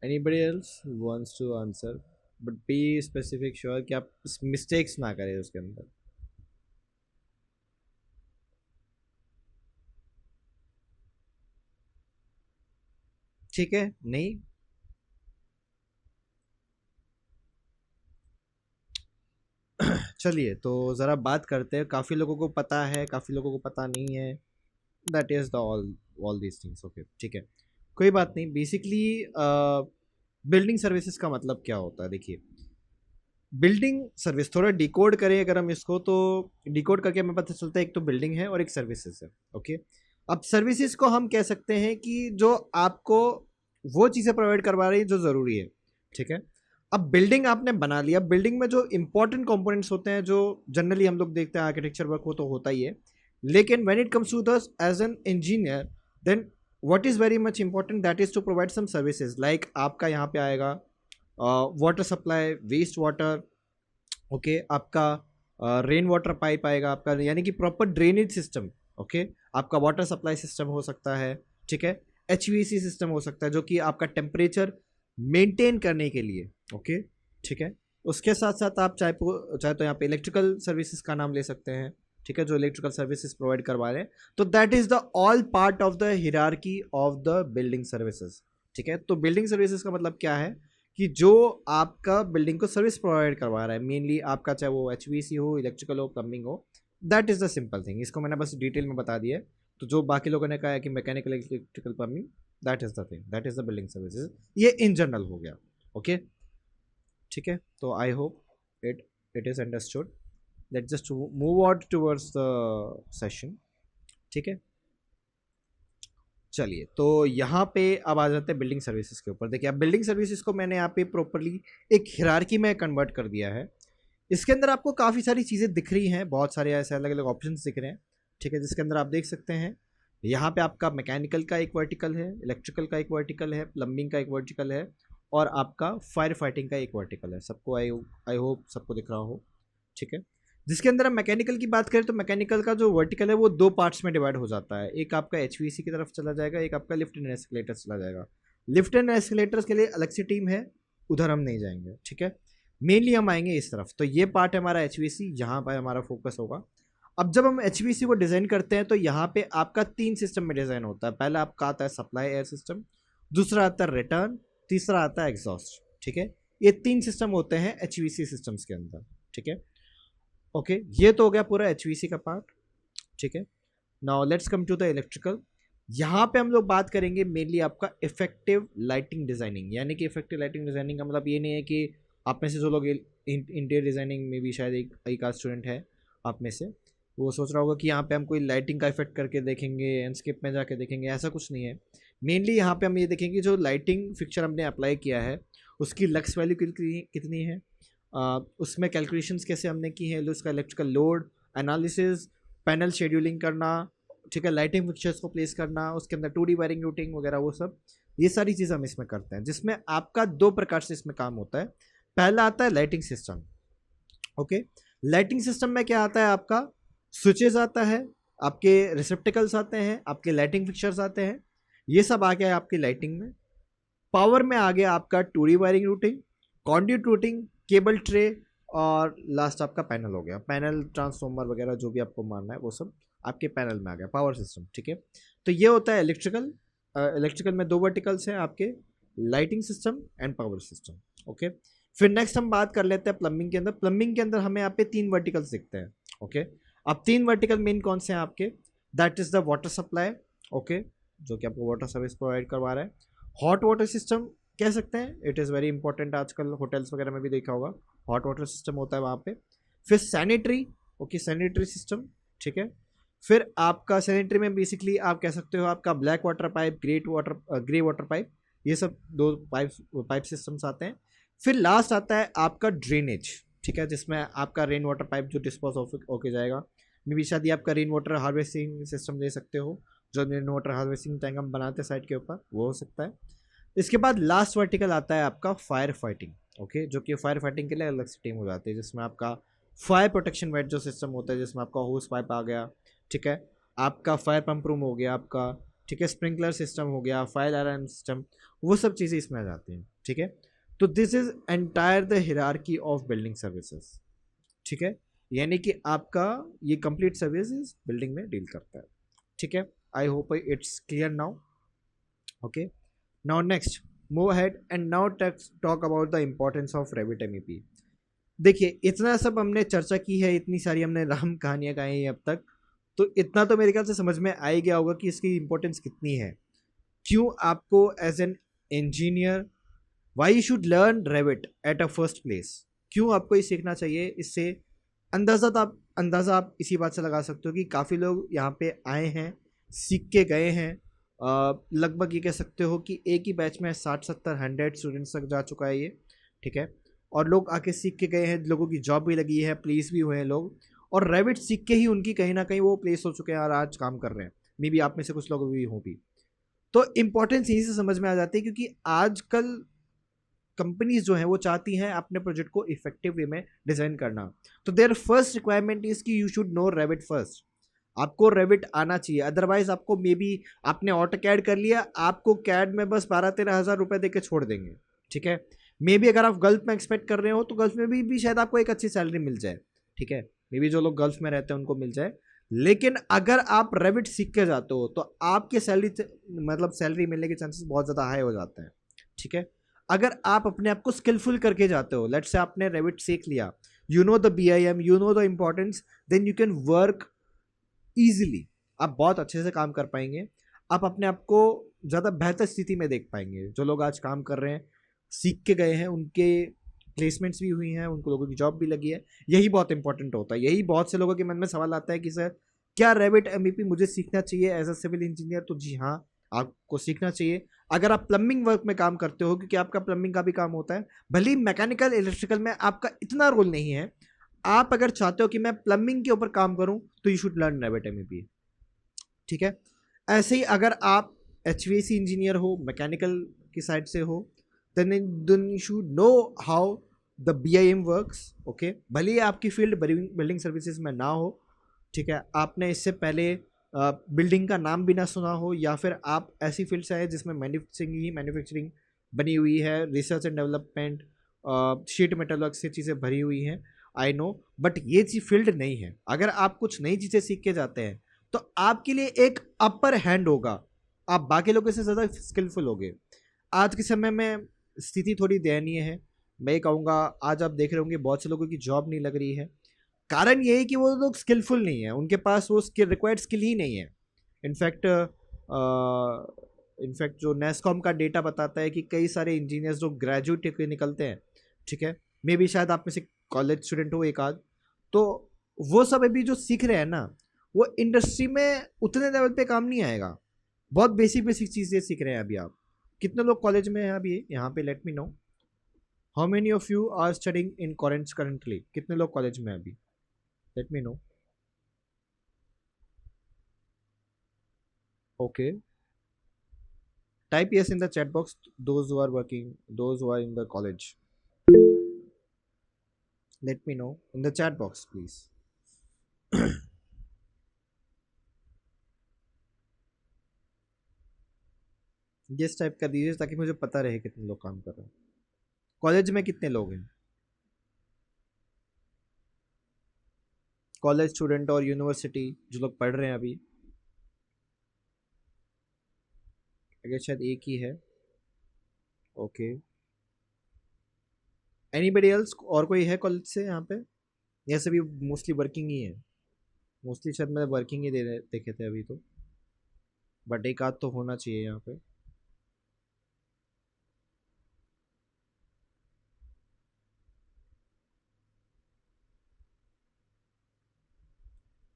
S1: Anybody else wants to answer, but be specific sure कि आप मिस्टेक्स ना करें उसके अंदर। ठीक है, नहीं। चलिए, तो ज़रा बात करते हैं। काफ़ी लोगों को पता है, काफ़ी लोगों को पता नहीं है। That is the all these things. Okay, ठीक है, कोई बात नहीं। बेसिकली बिल्डिंग सर्विसेज का मतलब क्या होता है, देखिए। बिल्डिंग सर्विस थोड़ा डिकोड करें अगर हम इसको, तो डिकोड करके हमें पता चलता है एक तो बिल्डिंग है और एक सर्विसेज है। ओके, अब सर्विसेज को हम कह सकते हैं कि जो आपको वो चीज़ें प्रोवाइड करवा रही है जो ज़रूरी है। ठीक है, अब बिल्डिंग आपने बना लिया, बिल्डिंग में जो इंपॉर्टेंट कंपोनेंट्स होते हैं, जो जनरली हम लोग देखते हैं आर्किटेक्चर वर्क, वो तो होता ही है। लेकिन when it comes to this as an engineer, then what is very much important, that is to provide some services. Like आपका यहाँ पे आएगा water supply, waste water. Okay, आपका रेन वाटर पाइप आएगा आपका, यानी कि प्रॉपर ड्रेनेज सिस्टम। ओके, आपका वाटर सप्लाई सिस्टम हो सकता है। ठीक है, एचवीएसी सिस्टम हो सकता है, जो कि आपका टेम्परेचर मेंटेन करने के लिए। ओके, ठीक है, उसके साथ साथ आप चाहे तो यहाँ पे इलेक्ट्रिकल सर्विसेज का नाम ले सकते हैं। ठीक है, जो इलेक्ट्रिकल सर्विसेज प्रोवाइड करवा रहे हैं, तो that is the all part of the hierarchy of the building services. ठीक है, तो बिल्डिंग सर्विसेज का मतलब क्या है कि जो आपका बिल्डिंग को सर्विस प्रोवाइड करवा रहा है, मेनली आपका चाहे वो एचवीसी हो, इलेक्ट्रिकल हो, प्लम्बिंग हो, that is the simple thing. इसको मैंने बस डिटेल में बता दिया है। तो जो बाकी लोगों ने कहा है कि mechanical, electrical, plumbing, that is the thing, that is the building services. ये इन जनरल हो गया। ओके, ठीक है, तो I hope it is understood. Late just move out towards the session. ठीक है, चलिए, तो यहाँ पे अब आ जाते हैं बिल्डिंग सर्विसेज के ऊपर। देखिए, अब बिल्डिंग सर्विसेज को मैंने यहाँ पे प्रॉपरली एक हिरार्की में कन्वर्ट कर दिया है। इसके अंदर आपको काफ़ी सारी चीज़ें दिख रही हैं, बहुत सारे ऐसे अलग अलग ऑप्शंस दिख रहे हैं। ठीक है, जिसके अंदर आप देख सकते हैं, यहाँ पे आपका मैकेनिकल का एक वर्टिकल है, इलेक्ट्रिकल का एक वर्टिकल है, प्लम्बिंग का एक वर्टिकल है, और आपका फायर फाइटिंग का एक वर्टिकल है। सबको आई होप सबको दिख रहा हो। ठीक है, जिसके अंदर हम मैकेनिकल की बात करें, तो मैकेनिकल का जो वर्टिकल है वो दो पार्ट्स में डिवाइड हो जाता है। एक आपका एचवीसी की तरफ चला जाएगा, एक आपका लिफ्ट एंड एस्केलेटर चला जाएगा। लिफ्ट एंड एस्केलेटर्स के लिए अलग से टीम है, उधर हम नहीं जाएंगे, ठीक है। मेनली हम आएंगे इस तरफ। तो ये पार्ट है हमारा HVAC, यहाँ पर हमारा फोकस होगा। अब जब हम HVAC को डिज़ाइन करते हैं तो यहाँ पे आपका 3 सिस्टम में डिज़ाइन होता है। पहला आपका आता है सप्लाई एयर सिस्टम, दूसरा आता है रिटर्न, तीसरा आता है एग्जॉस्ट, ठीक है। ये 3 सिस्टम होते हैं HVAC सिस्टम्स के अंदर, ठीक है। ओके, ये तो हो गया पूरा HVAC का पार्ट, ठीक है। Now let's come to the electrical. यहाँ पे हम लोग बात करेंगे मेनली आपका इफेक्टिव लाइटिंग डिजाइनिंग। यानी कि इफेक्टिव लाइटिंग डिजाइनिंग का मतलब ये नहीं है कि आप में से जो लोग इंटीरियर डिजाइनिंग में भी शायद एक आध स्टूडेंट है आप में से, वो सोच रहा होगा कि यहाँ पे हम कोई लाइटिंग का इफेक्ट करके देखेंगे, एंडस्केप में जाके देखेंगे, ऐसा कुछ नहीं है। मेनली यहाँ पे हम ये देखेंगे जो लाइटिंग फिक्चर हमने अप्लाई किया है उसकी लक्स वैल्यू कितनी है, उसमें कैलकुलेशंस कैसे हमने की है, उसका electrical load analysis, panel scheduling करना, ठीक है, लाइटिंग फिक्चर्स को प्लेस करना, उसके अंदर 2D वायरिंग रूटिंग वगैरह, वो सब ये सारी चीज़ हम इसमें करते हैं। जिसमें आपका 2 प्रकार से इसमें काम होता है। पहला आता है lighting system. Okay, lighting system में क्या आता है, आपका स्विचेस आता है, आपके रिसेप्टिकल्स आते हैं, आपके लाइटिंग फिक्चर्स आते हैं, ये सब आ गया है आपकी लाइटिंग में। पावर में आ गया आपका 2D wiring routing, conduit routing, cable tray, और लास्ट आपका पैनल हो गया, पैनल ट्रांसफॉर्मर वगैरह जो भी आपको मानना है वो सब आपके पैनल में आ गया, पावर सिस्टम, ठीक है। तो ये होता है इलेक्ट्रिकल। इलेक्ट्रिकल में 2 वर्टिकल्स हैं आपके, lighting system and power system, okay. फिर नेक्स्ट हम बात कर लेते हैं प्लम्बिंग के अंदर। प्लम्बिंग के अंदर हमें यहाँ पे 3 वर्टिकल्स दिखते हैं, ओके। अब 3 वर्टिकल मेन कौन से हैं आपके, that is the water supply, okay, जो कि आपको वाटर सर्विस प्रोवाइड करवा रहा है। हॉट वाटर सिस्टम कह सकते हैं, इट इज़ वेरी इंपॉर्टेंट, आजकल होटल्स वगैरह में भी देखा होगा हॉट वाटर सिस्टम होता है वहाँ पे। फिर सैनिटरी, ओके, सैनिटरी सिस्टम, ठीक है। फिर आपका सैनिटरी में बेसिकली आप कह सकते हो आपका black water pipe, grey water pipe, ये सब 2 पाइप सिस्टम्स आते हैं। फिर लास्ट आता है आपका ड्रेनेज, ठीक है, जिसमें आपका रेन वाटर पाइप जो डिस्पोज होके जाएगा। मे बी शायद आपका रेन वाटर हार्वेस्टिंग सिस्टम ले सकते हो, जो रेन वाटर हार्वेस्टिंग टैंक हम बनाते हैं साइड के ऊपर, वो हो सकता है। इसके बाद लास्ट वर्टिकल आता है आपका फायर फाइटिंग, ओके, जो कि फायर फाइटिंग के लिए अलग से टीम हो जाती है, जिसमें आपका फायर प्रोटेक्शन वेट जो सिस्टम होता है, जिसमें आपका होस पाइप आ गया, ठीक है, आपका फायर पंप रूम हो गया आपका, ठीक है, स्प्रिंकलर सिस्टम हो गया, फायर अलार्म सिस्टम, वो सब चीज़ें इसमें आ जाती हैं, ठीक है। तो this is entire the hierarchy of building services, ठीक है। यानी कि आपका ये कंप्लीट सर्विसेज बिल्डिंग में डील करता है, ठीक है। I hope it's clear now, okay. Now next move ahead and now talk about the importance of Revit MEP। देखिए, इतना सब हमने चर्चा की है, इतनी सारी हमने राम कहानियाँ गाई हैं अब तक, तो इतना तो मेरे ख्याल से समझ में आ ही गया होगा कि इसकी इम्पोर्टेंस कितनी है। क्यों आपको as an engineer why you should learn Revit at a first place, क्यों आपको ये सीखना चाहिए। इससे अंदाज़ा आप इसी बात से लगा सकते हो कि काफ़ी लोग यहाँ पे आए हैं, सीख के गए हैं। लगभग ये कह सकते हो कि एक ही बैच में 60-70-100 स्टूडेंट्स तक जा चुका है ये, ठीक है। और लोग आके सीख के गए हैं, लोगों की जॉब भी लगी है, प्लेस भी हुए हैं लोग, और रेविट सीख के ही उनकी कहीं ना कहीं वो प्लेस हो चुके हैं और आज काम कर रहे हैं। मे बी आप में से कुछ लोग भी हों भी। तो इम्पोर्टेंस यहीं से समझ में आ जाती है, क्योंकि आजकल कंपनीज जो हैं वो चाहती हैं अपने प्रोजेक्ट को इफेक्टिव वे में डिज़ाइन करना। तो देयर फर्स्ट रिक्वायरमेंट इज़ कि you should no Revit first, आपको रेविट आना चाहिए। अदरवाइज आपको मे बी आपने ऑटो कैड कर लिया, आपको कैड में बस 12-13 हज़ार रुपये दे के छोड़ देंगे, ठीक है। मे बी अगर आप गल्फ में एक्सपेक्ट कर रहे हो तो गल्फ में भी शायद आपको एक अच्छी सैलरी मिल जाए, ठीक है, मे बी जो लोग गल्फ में रहते हैं उनको मिल जाए। लेकिन अगर आप रेविट सीख के जाते हो तो आपके सैलरी मिलने के चांसेस बहुत ज़्यादा हाई हो जाते हैं, ठीक है। अगर आप अपने आप को स्किलफुल करके जाते हो, लेट्स से आपने रेविट सीख लिया, you know the BIM, you know the importance, then you can work easily, आप बहुत अच्छे से काम कर पाएंगे, आप अपने आप को ज़्यादा बेहतर स्थिति में देख पाएंगे। जो लोग आज काम कर रहे हैं, सीख के गए हैं, उनके प्लेसमेंट्स भी हुई हैं, उनको लोगों की जॉब भी लगी है, यही बहुत इंपॉर्टेंट होता है। यही बहुत से लोगों के मन में सवाल आता है कि सर क्या रेविट MEP मुझे सीखना चाहिए एज अ सिविल इंजीनियर। तो जी हाँ, आपको सीखना चाहिए। अगर आप प्लम्बिंग वर्क में काम करते हो, क्योंकि आपका प्लम्बिंग का भी काम होता है, भले ही मैकेनिकल इलेक्ट्रिकल में आपका इतना रोल नहीं है, आप अगर चाहते हो कि मैं प्लम्बिंग के ऊपर काम करूं तो you should learn Revit MEP, ठीक है। ऐसे ही अगर आप HVAC इंजीनियर हो, मैकेनिकल की साइड से हो, then you should know how the BIM works, okay. भले ही आपकी फील्ड बिल्डिंग सर्विसेज में ना हो, ठीक है, आपने इससे पहले बिल्डिंग का नाम भी ना सुना हो, या फिर आप ऐसी फील्ड से आए जिसमें मैन्युफैक्चरिंग बनी हुई है, research and development, sheet metal work से चीज़ें भरी हुई हैं, आई नो, बट ये चीज फील्ड नहीं है। अगर आप कुछ नई चीज़ें सीख के जाते हैं तो आपके लिए एक अपर हैंड होगा, आप बाकी लोगों से ज़्यादा स्किलफुल होगे। आज के समय में स्थिति थोड़ी दयनीय है, मैं कहूँगा। आज आप देख रहे होंगे बहुत से लोगों की जॉब नहीं लग रही है। कारण ये है कि वो लोग स्किलफुल नहीं है, उनके पास वो स्किल, रिक्वायर्ड स्किल ही नहीं है। इनफैक्ट इनफैक्ट जो नेस्कॉम का डेटा बताता है कि कई सारे इंजीनियर्स जो ग्रेजुएट के निकलते हैं, ठीक है, मे भी शायद आप में से कॉलेज स्टूडेंट हो एक आध, तो वो सब अभी जो सीख रहे हैं ना, वो इंडस्ट्री में उतने लेवल पे काम नहीं आएगा। बहुत बेसिक बेसिक चीज़ें सीख रहे हैं अभी आप। कितने लोग कॉलेज में हैं अभी यहाँ पे, let me know. How many of you are studying in currently, कितने लोग कॉलेज में हैं अभी, let me know. Okay, type yes in the chat box, those who are working, those who are in the college. Let me know in the chat box, please. yes type कर दीजिए ताकि मुझे पता रहे कितने लोग काम कर रहे हैं। कॉलेज में कितने लोग हैं, कॉलेज स्टूडेंट और यूनिवर्सिटी जो लोग पढ़ रहे हैं अभी, अगर शायद एक ही है। ओके, एनीबडी एल्स, और कोई है कॉलेज से यहाँ पे, या सभी मोस्टली वर्किंग ही है? मोस्टली शायद मैं वर्किंग ही देखे थे अभी तो, बट एक आध तो होना चाहिए यहाँ पे।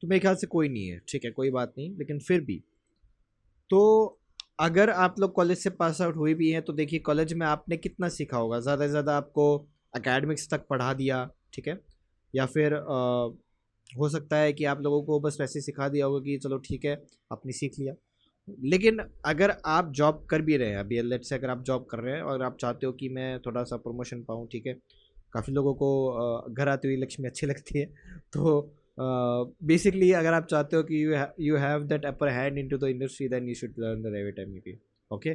S1: तो मेरे ख्याल से कोई नहीं है, ठीक है, कोई बात नहीं, लेकिन फिर भी तो अगर आप लोग कॉलेज से पास आउट हुए भी हैं तो देखिए कॉलेज में आपने कितना सीखा होगा, ज़्यादा से ज़्यादा आपको एकेडमिक्स तक पढ़ा दिया, ठीक है, या फिर हो सकता है कि आप लोगों को बस वैसे सिखा दिया होगा कि चलो ठीक है आपने सीख लिया। लेकिन अगर आप जॉब कर भी रहे हैं अभी, लेट से अगर आप जॉब कर रहे हैं और आप चाहते हो कि मैं थोड़ा सा प्रमोशन पाऊँ, ठीक है, काफ़ी लोगों को घर आती हुई लक्ष्मी अच्छी लगती है, तो बेसिकली अगर आप चाहते हो कि you have that upper hand into the industry, then you should learn the Revit MEP. Okay,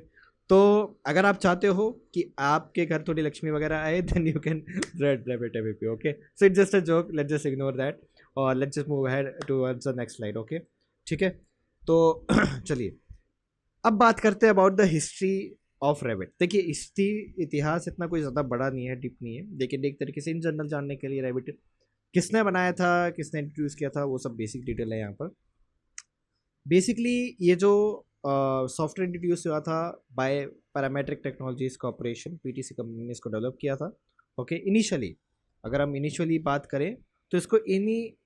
S1: तो अगर आप चाहते हो कि आपके घर थोड़ी लक्ष्मी वगैरह आए, then you can read Revit MEP. Okay, so it's just a joke, let's just ignore that और let's just move ahead towards the next slide. Okay, ठीक है, तो चलिए अब बात करते हैं about the history of Revit. देखिए हिस्ट्री, इतिहास इतना कोई ज़्यादा बड़ा नहीं है, डीप नहीं है, लेकिन एक तरीके से इन जनरल जानने के लिए रेविट किसने बनाया था, किसने इंट्रोड्यूस किया था, वो सब बेसिक डिटेल है यहाँ पर। बेसिकली ये जो सॉफ्टवेयर इंट्रोड्यूस हुआ था by parametric technologies corporation, PTC company ने इसको डेवलप किया था। ओके, इनिशियली अगर हम इनिशियली बात करें तो इसको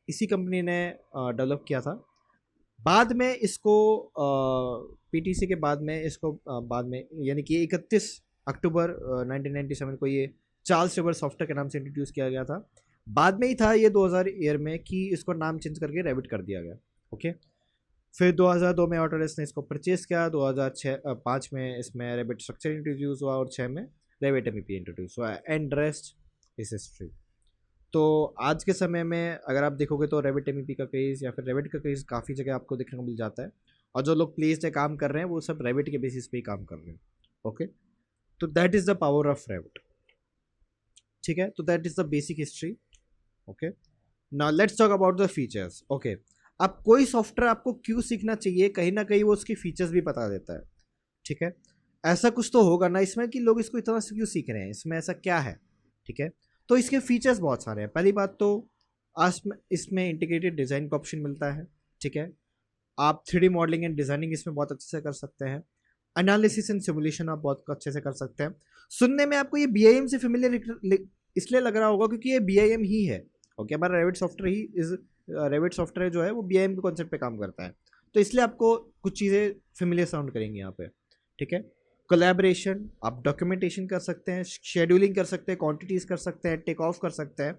S1: इसी कंपनी ने डेवलप किया था। बाद में इसको पीटीसी के बाद में इसको बाद में यानी कि 31 अक्टूबर 1997 को ये चार्ल्स रिवर सॉफ्टवेयर के नाम से इंट्रोड्यूस किया गया था। बाद में ही था ये 2000 ईयर में कि इसको नाम चेंज करके रेविट कर दिया गया। ओके, फिर 2002 में ऑटोडेस्क ने इसको परचेज किया, 2005 में इसमें रेविट स्ट्रक्चर इंट्रोड्यूस हुआ और 6 में रेविट एमईपी इंट्रोड्यूस हुआ, एंड रेस्ट इज हिस्ट्री। तो आज के समय में अगर आप देखोगे तो रेविट एमईपी का क्रेज़ या फिर रेविट का क्रेज़ काफ़ी जगह आपको देखने को मिल जाता है, और जो लोग प्लेस पे काम कर रहे हैं वो सब रेविट के बेसिस पे ही काम कर रहे हैं। ओके, तो that is the power of Revit, ठीक है, तो that is the basic history. Okay, now let's talk about the features. Okay, अब कोई सॉफ्टवेयर आपको क्यों सीखना चाहिए, कहीं ना कहीं वो उसके फीचर्स भी बता देता है, ठीक है, ऐसा कुछ तो होगा ना इसमें कि लोग इसको इतना क्यों सीख रहे हैं, इसमें ऐसा क्या है, ठीक है। तो इसके फीचर्स बहुत सारे हैं। पहली बात तो आज इसमें इंटीग्रेटेड डिज़ाइन का ऑप्शन मिलता है, ठीक है, आप 3D मॉडलिंग एंड डिज़ाइनिंग इसमें बहुत अच्छे से कर सकते हैं, एनालिसिस एंड सिमुलेशन आप बहुत अच्छे से कर सकते हैं। सुनने में आपको ये BIM से फेमिलियर इसलिए लग रहा होगा क्योंकि ये BIM ही है। ओके, हमारा Revit software he is Revit software जो है वो BIM के कॉन्सेप्ट पे काम करता है, तो इसलिए आपको कुछ चीज़ें फेमिलियर साउंड करेंगी यहाँ पे, ठीक है। कोलैबोरेशन, आप डॉक्यूमेंटेशन कर सकते हैं, शेड्यूलिंग कर सकते हैं, क्वांटिटीज़ कर सकते हैं, टेक ऑफ कर सकते हैं,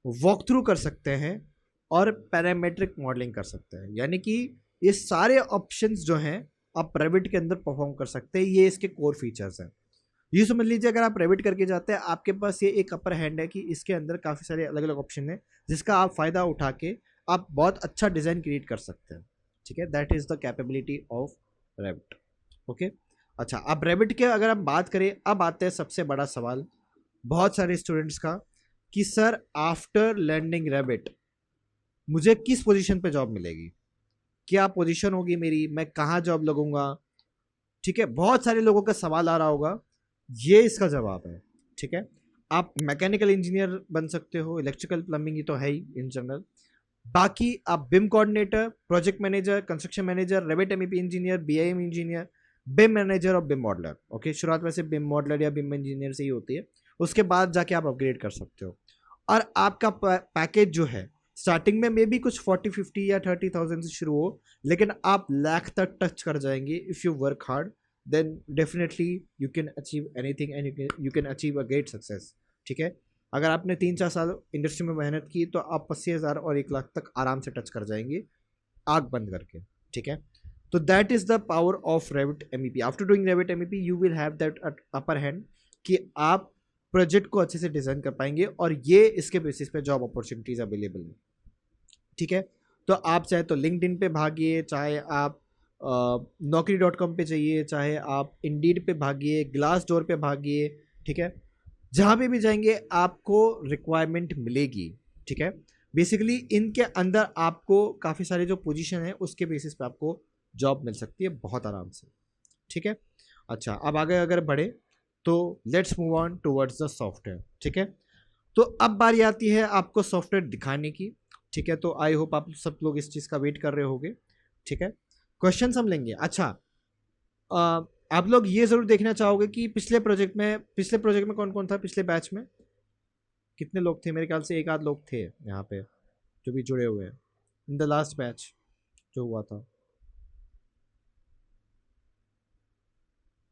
S1: वॉक थ्रू कर सकते हैं, और पैरामेट्रिक मॉडलिंग कर सकते हैं। यानी कि ये सारे ऑप्शंस जो हैं आप रेविट के अंदर परफॉर्म कर सकते हैं, ये इसके कोर फीचर्स हैं। ये समझ लीजिए अगर आप रेविट करके जाते हैं आपके पास ये एक अपर हैंड है कि इसके अंदर काफ़ी सारे अलग अलग ऑप्शन हैं जिसका आप फ़ायदा उठा के आप बहुत अच्छा डिज़ाइन क्रिएट कर सकते हैं, ठीक है, that is the capability of Revit. Okay, अच्छा, अब रेबिट के अगर हम बात करें, अब आते हैं सबसे बड़ा सवाल बहुत सारे स्टूडेंट्स का कि सर आफ्टर लर्निंग रेबिट मुझे किस पोजीशन पे जॉब मिलेगी, क्या पोजीशन होगी मेरी, मैं कहाँ जॉब लगूंगा। ठीक है, बहुत सारे लोगों का सवाल आ रहा होगा, ये इसका जवाब है। ठीक है, आप मैकेनिकल इंजीनियर बन सकते हो, इलेक्ट्रिकल प्लम्बिंग ये तो है ही इन जनरल। बाकी आप BIM coordinator, project manager, construction manager, Revit MEP engineer, BIM engineer, BIM manager और बिम मॉडलर। ओके, शुरुआत में से बिम मॉडलर या बिम इंजीनियर से ही होती है, उसके बाद जाके आप अपग्रेड कर सकते हो। और आपका पैकेज जो है स्टार्टिंग में मे भी कुछ 40-50 या 30,000 से शुरू हो, लेकिन आप लाख तक टच कर जाएंगे if you work hard, then definitely you can achieve anything and you can achieve a great success. ठीक है, अगर आपने 3-4 साल इंडस्ट्री में मेहनत की तो आप 80,000 और 1 लाख तक आराम से टच कर जाएंगे आग बंद करके। ठीक है, तो that is the power of Revit MEP. After doing Revit MEP you will have that upper hand कि आप प्रोजेक्ट को अच्छे से डिजाइन कर पाएंगे, और ये इसके बेसिस पे जॉब अपॉर्चुनिटीज अवेलेबल है। ठीक है, तो आप चाहे तो लिंक्डइन पे भागिए, चाहे आप naukri.com पे चाहिए, चाहे आप इंडीड पे भागिए, ग्लास डोर पे भागिए। ठीक है, जहाँ पे भी जाएंगे आपको रिक्वायरमेंट मिलेगी। ठीक है, बेसिकली इनके अंदर आपको काफ़ी सारे जो पोजीशन है उसके बेसिस पे आपको जॉब मिल सकती है बहुत आराम से। ठीक है, अच्छा अब आगे अगर बढ़े तो let's move on towards the software. ठीक है, तो अब बारी आती है आपको सॉफ्टवेयर दिखाने की। ठीक है, तो आई होप आप सब लोग इस चीज़ का वेट कर रहे होंगे। ठीक है, क्वेश्चन हम लेंगे। अच्छा, आप लोग ये ज़रूर देखना चाहोगे कि पिछले प्रोजेक्ट में कौन कौन था, पिछले बैच में कितने लोग थे। मेरे ख्याल से एक आध लोग थे यहाँ पे जो भी जुड़े हुए हैं इन द लास्ट बैच जो हुआ था।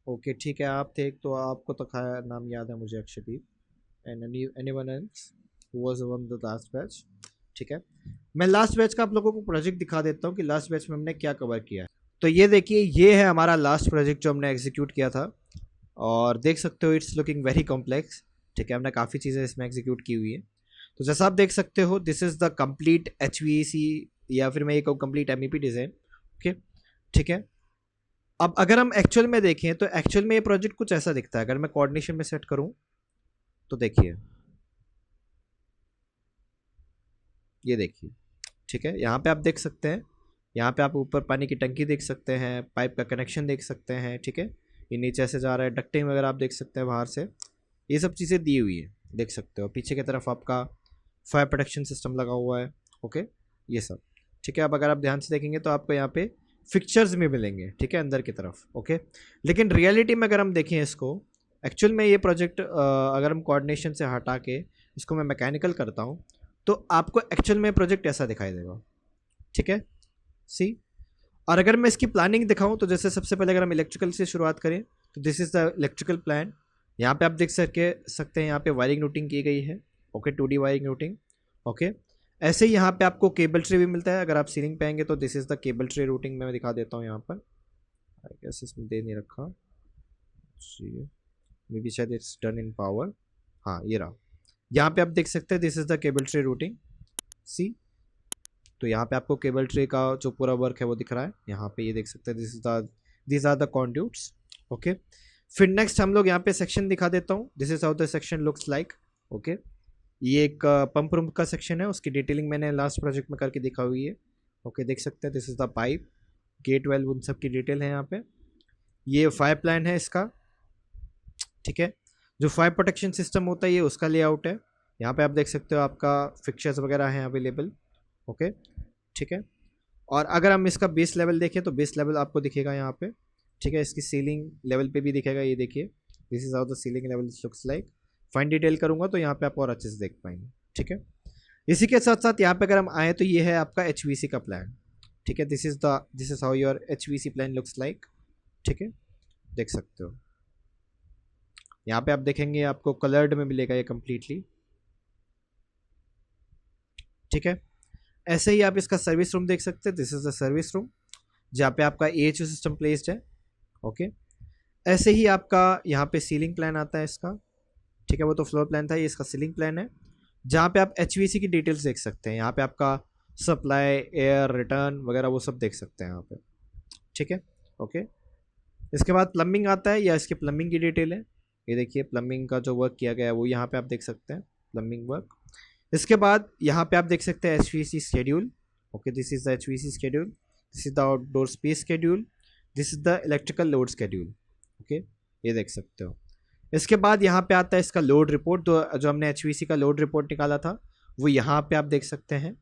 S1: ओके ठीक है, आप थे, तो आपको तो खाया नाम याद है मुझे, Akshdeep and anyone else who was on the last batch. ठीक है, मैं लास्ट बैच का आप लोगों को प्रोजेक्ट दिखा देता हूँ कि लास्ट बैच में हमने क्या कवर किया है। तो ये देखिए, ये है हमारा लास्ट प्रोजेक्ट जो हमने एग्जीक्यूट किया था, और देख सकते हो इट्स लुकिंग वेरी कॉम्प्लेक्स। ठीक है, हमने काफ़ी चीज़ें इसमें एग्जीक्यूट की हुई है। तो जैसा आप देख सकते हो this is the complete HVAC, या फिर मैं ये कहूँ कंप्लीट MEP डिज़ाइन। ओके ठीक है, अब अगर हम एक्चुअल में देखें तो एक्चुअल में ये प्रोजेक्ट कुछ ऐसा दिखता है। अगर मैं कोऑर्डिनेशन में सेट करूँ तो देखिए, ये देखिए। ठीक है, यहाँ पे आप देख सकते हैं, यहाँ पे आप ऊपर पानी की टंकी देख सकते हैं, पाइप का कनेक्शन देख सकते हैं। ठीक है, ये नीचे से जा रहा है, डक्टिंग वगैरह आप देख सकते हैं बाहर से, ये सब चीज़ें दी हुई है, देख सकते हो। पीछे की तरफ आपका फायर प्रोटेक्शन सिस्टम लगा हुआ है। ओके, ये सब ठीक है। अब अगर आप ध्यान से देखेंगे तो आपको यहाँ पे फिक्चर्स भी मिलेंगे, ठीक है, अंदर की तरफ। ओके, लेकिन रियलिटी में अगर हम देखें इसको, एक्चुअल में ये प्रोजेक्ट अगर हम कोऑर्डिनेशन से हटा के इसको मैं मैकेनिकल करता हूँ तो आपको एक्चुअल में प्रोजेक्ट ऐसा दिखाई देगा। ठीक है, सी। और अगर मैं इसकी प्लानिंग दिखाऊं तो जैसे सबसे पहले अगर हम इलेक्ट्रिकल से शुरुआत करें तो this is the electrical plan. यहाँ पे आप देख सकते हैं यहाँ पे वायरिंग रूटिंग की गई है। Okay, 2D wiring routing. Okay, ऐसे ही यहाँ पे आपको केबल ट्रे भी मिलता है। अगर आप सीलिंग पे आएंगे तो this is the cable tray routing मैं दिखा देता हूँ यहाँ पर। आई गेस इसमें दे नहीं रखा, मे बी शायद इट्स डन इन पावर। हाँ, ये रहा। यहाँ पे आप देख सकते हैं this is the cable tray routing, see. तो यहाँ पे आपको केबल ट्रे का जो पूरा वर्क है वो दिख रहा है। यहाँ पे ये देख सकते हैं दिस आर द कॉन्ड्यूट्स। ओके, फिर नेक्स्ट हम लोग यहाँ पे सेक्शन दिखा देता हूँ। This is how the section looks like. Okay, ये एक पंप रूम का सेक्शन है, उसकी डिटेलिंग मैंने लास्ट प्रोजेक्ट में करके दिखा हुई है। ओके, देख सकते हैं this is the pipe, gate valve, उन सब की डिटेल है यहाँ पे। ये फायर प्लान है इसका। ठीक है, जो फायर प्रोटेक्शन सिस्टम होता है ये उसका लेआउट है। यहाँ पे आप देख सकते हो आपका फिक्चर्स वगैरह हैं अवेलेबल। ओके ठीक है, और अगर हम इसका बेस लेवल देखें तो बेस लेवल आपको दिखेगा यहाँ पे। ठीक है, इसकी सीलिंग लेवल पे भी दिखेगा, ये देखिए this is how the ceiling level looks like. Fine detail करूँगा तो यहाँ पे आप और अच्छे से देख पाएंगे। ठीक है, इसी के साथ साथ यहाँ पे अगर हम आए तो ये है आपका HVC का प्लान। ठीक है, this is how your HVC plan looks like. ठीक है, देख सकते हो यहाँ पे आप देखेंगे आपको कलर्ड में मिलेगा ये कम्प्लीटली। ठीक है, ऐसे ही आप इसका सर्विस रूम देख सकते हैं, this is the service room जहाँ पे आपका AHU सिस्टम प्लेस्ड है। ओके, ऐसे ही आपका यहाँ पे सीलिंग प्लान आता है इसका। ठीक है, वो तो फ्लोर प्लान था, ये इसका सीलिंग प्लान है जहाँ पे आप HVAC की डिटेल्स देख सकते हैं। यहाँ पे आपका सप्लाई, एयर, रिटर्न वगैरह वो सब देख सकते हैं यहाँ पे। ठीक है, ओके, इसके बाद प्लम्बिंग आता है, या इसके प्लम्बिंग की डिटेल है। ये देखिए प्लम्बिंग का जो वर्क किया गया है वो यहाँ पे आप देख सकते हैं, प्लम्बिंग वर्क। इसके बाद यहाँ पे आप देख सकते हैं HVAC schedule. Okay, this is the HVAC schedule, this is the outdoor space schedule, this is the electrical load schedule. Okay, ये देख सकते हो। इसके बाद यहाँ पे आता है इसका लोड रिपोर्ट, जो हमने HVAC का लोड रिपोर्ट निकाला था वो यहाँ पे आप देख सकते हैं।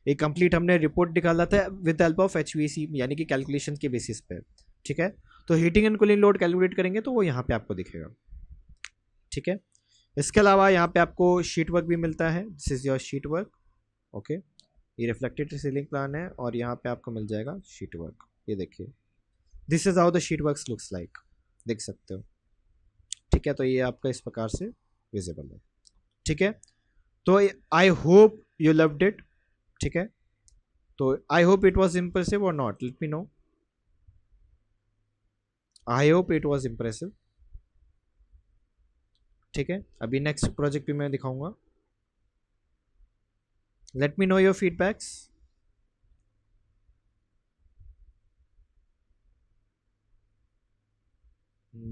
S1: एक कंप्लीट हमने रिपोर्ट निकाला था विद हेल्प ऑफ HVAC, यानी कि कैलकुलेशन के बेसिस पे। ठीक है, तो heating and cooling load calculate करेंगे तो वो यहाँ पे आपको दिखेगा। ठीक है, इसके अलावा यहाँ पे आपको शीट वर्क भी मिलता है, this is your sheet work. Okay, ये रिफ्लेक्टेड सीलिंग प्लान है और यहाँ पे आपको मिल जाएगा शीट वर्क। ये देखिए, this is how the sheet work looks like, देख सकते हो। ठीक है, तो ये आपका इस प्रकार से विजिबल है। ठीक है, तो I hope you loved it. ठीक है, तो I hope it was impressive और not, let me know. I hope it was impressive. ठीक है, अभी नेक्स्ट प्रोजेक्ट भी मैं दिखाऊंगा। Let me know your feedbacks.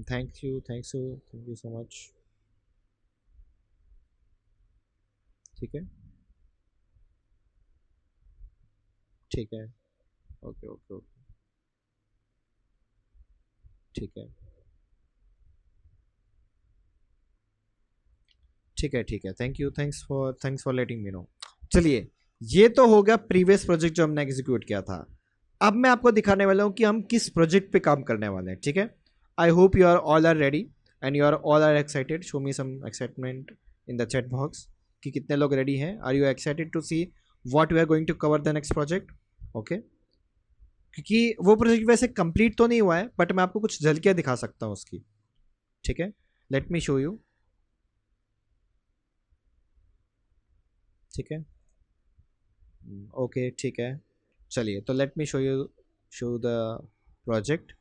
S1: Thank you so much. ठीक है, ठीक है, ओके ओके ओके, ठीक है, ठीक है, ठीक है, thanks for letting me no. चलिए, ये तो हो गया प्रीवियस प्रोजेक्ट जो हमने एग्जीक्यूट किया था। अब मैं आपको दिखाने वाला हूँ कि हम किस प्रोजेक्ट पे काम करने वाले हैं। ठीक है, I hope you are all are ready and you are all are excited. Show me some excitement in the chat box कि कितने लोग रेडी हैं। Are you excited to see what we are going to cover the next project? Okay, क्योंकि वो प्रोजेक्ट वैसे कंप्लीट तो नहीं हुआ है, बट मैं आपको कुछ झलकियाँ दिखा सकता हूँ उसकी। ठीक है, लेट मी शो यू। ठीक है, ओके, ठीक है, चलिए, तो let me show the project.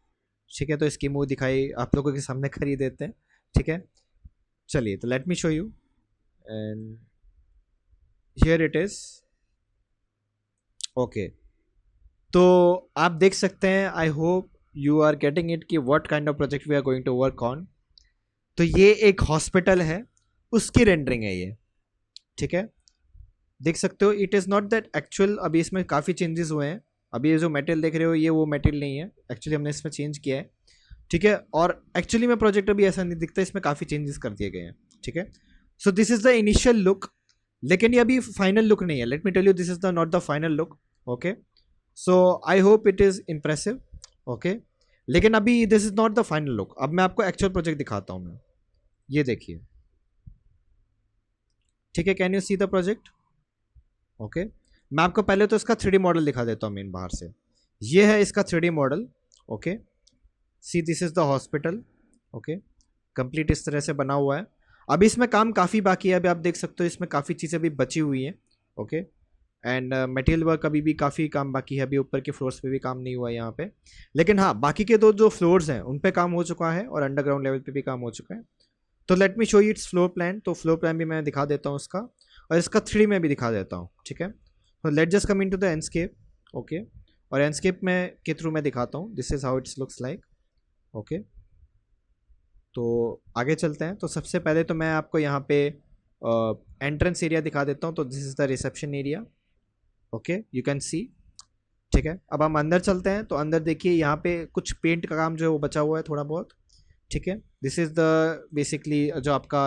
S1: ठीक है, तो इसकी मुंह दिखाई आप लोगों के सामने कर ही देते हैं। ठीक है, चलिए, तो let me show you and here it is. Okay, तो आप देख सकते हैं, I hope you are getting it कि what kind of project we are going to work on. तो ये एक हॉस्पिटल है, उसकी रेंडरिंग है ये। ठीक है, देख सकते हो, it is not that actual. अभी इसमें काफ़ी चेंजेस हुए हैं। अभी ये जो मेटेरियल देख रहे हो ये वो मेटेरियल नहीं है, एक्चुअली हमने इसमें चेंज किया है। ठीक है, और एक्चुअली में प्रोजेक्ट अभी ऐसा नहीं दिखता, इसमें काफ़ी चेंजेस कर दिए गए हैं। ठीक है, so this is the initial look, लेकिन ये अभी फाइनल लुक नहीं है। Let me tell you, this is the not the final look. Okay, so I hope it is impressive. Okay, लेकिन अभी this is not the final look. अब मैं आपको एक्चुअल प्रोजेक्ट दिखाता हूँ मैं, ये देखिए। ठीक है, can you see the project? Okay, मैं आपको पहले तो इसका 3D मॉडल दिखा देता हूँ मेन बाहर से। ये है इसका 3D model. Okay, see this is the hospital. Okay, complete इस तरह से बना हुआ है। अभी इसमें काम काफ़ी बाकी है, अभी आप देख सकते हो इसमें काफ़ी चीज़ें अभी बची हुई हैं। ओके, एंड मटेरियल वर्क अभी भी काफ़ी काम बाकी है, अभी ऊपर के फ्लोर्स पे भी काम नहीं हुआ है यहाँ पे। लेकिन हाँ, बाकी के दो जो फ्लोर्स हैं उन पे काम हो चुका है और अंडरग्राउंड लेवल पे भी काम हो चुका है। तो let me show you it's floor plan. तो फ्लोर प्लान भी मैं दिखा देता हूँ इसका, और इसका 3D में भी दिखा देता हूँ। ठीक है, तो let just come in to the Inkscape. Okay, और एंडस्केप में के थ्रू मैं दिखाता हूँ this is how it's looks like. Okay, तो आगे चलते हैं। तो सबसे पहले तो मैं आपको यहाँ पे एंट्रेंस एरिया दिखा देता हूँ। तो this is the reception area. Okay, you can सी। ठीक है, अब हम अंदर चलते हैं। तो अंदर देखिए, यहाँ पे कुछ पेंट का काम जो है वो बचा हुआ है थोड़ा बहुत। ठीक है, दिस इज़ द बेसिकली जो आपका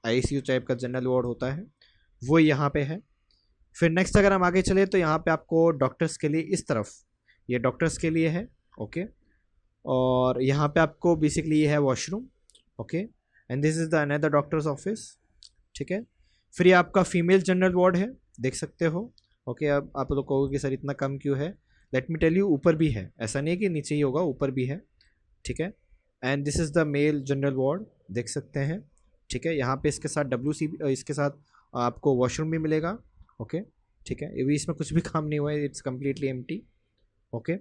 S1: ICU टाइप का जनरल वार्ड होता है वो यहाँ पे है। फिर नेक्स्ट अगर हम आगे चले तो यहाँ पे आपको डॉक्टर्स के लिए इस तरफ, ये डॉक्टर्स के लिए है। ओके, और यहाँ पे आपको बेसिकली ये है washroom. Okay, and this is the another doctors office. ठीक है, फिर ये आपका फीमेल जनरल वार्ड है, देख सकते हो। ओके, अब आप लोग कहोगे कि सर इतना कम क्यों है? लेट मी टेल यू, ऊपर भी है, ऐसा नहीं है कि नीचे ही होगा, ऊपर भी है। ठीक है, and this is the male general ward, देख सकते हैं। ठीक है, यहाँ पे इसके साथ WC, इसके साथ आपको वॉशरूम भी मिलेगा। ओके, ठीक है, ये भी इसमें कुछ भी काम नहीं हुआ है, इट्स कम्प्लीटली एम्प्टी। ओके,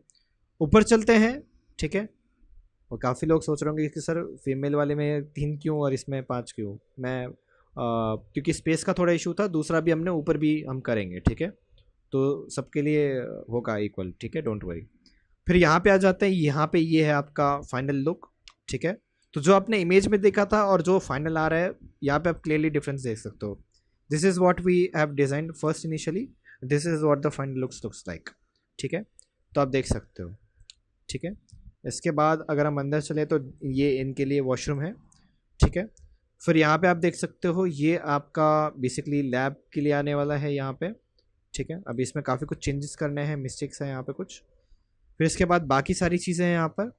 S1: ऊपर चलते हैं। ठीक है, और काफ़ी लोग सोच रहे होंगे कि सर फीमेल वाले में 3 क्यों और इसमें 5 क्यों? मैं क्योंकि स्पेस का थोड़ा इशू था, दूसरा भी हमने ऊपर भी हम करेंगे। ठीक है, तो सबके लिए होगा इक्वल। ठीक है, डोंट वरी। फिर यहाँ पे आ जाते हैं, यहाँ पे ये है आपका फाइनल लुक। ठीक है। तो जो आपने इमेज में देखा था और जो फाइनल आ रहा है, यहाँ पे आप क्लियरली डिफरेंस देख सकते हो। This is what we have design first initially, this is what the final looks like. ठीक है, तो आप देख सकते हो। ठीक है, इसके बाद अगर हम अंदर चले तो ये इनके लिए वॉशरूम है। ठीक है, फिर यहाँ पे आप देख सकते हो ये आपका बेसिकली लैब के लिए आने वाला है यहाँ पे। ठीक है, अभी इसमें काफ़ी कुछ चेंजेस करने हैं, मिस्टेक्स हैं यहाँ पे कुछ। फिर इसके बाद बाकी सारी चीज़ें हैं यहाँ पर,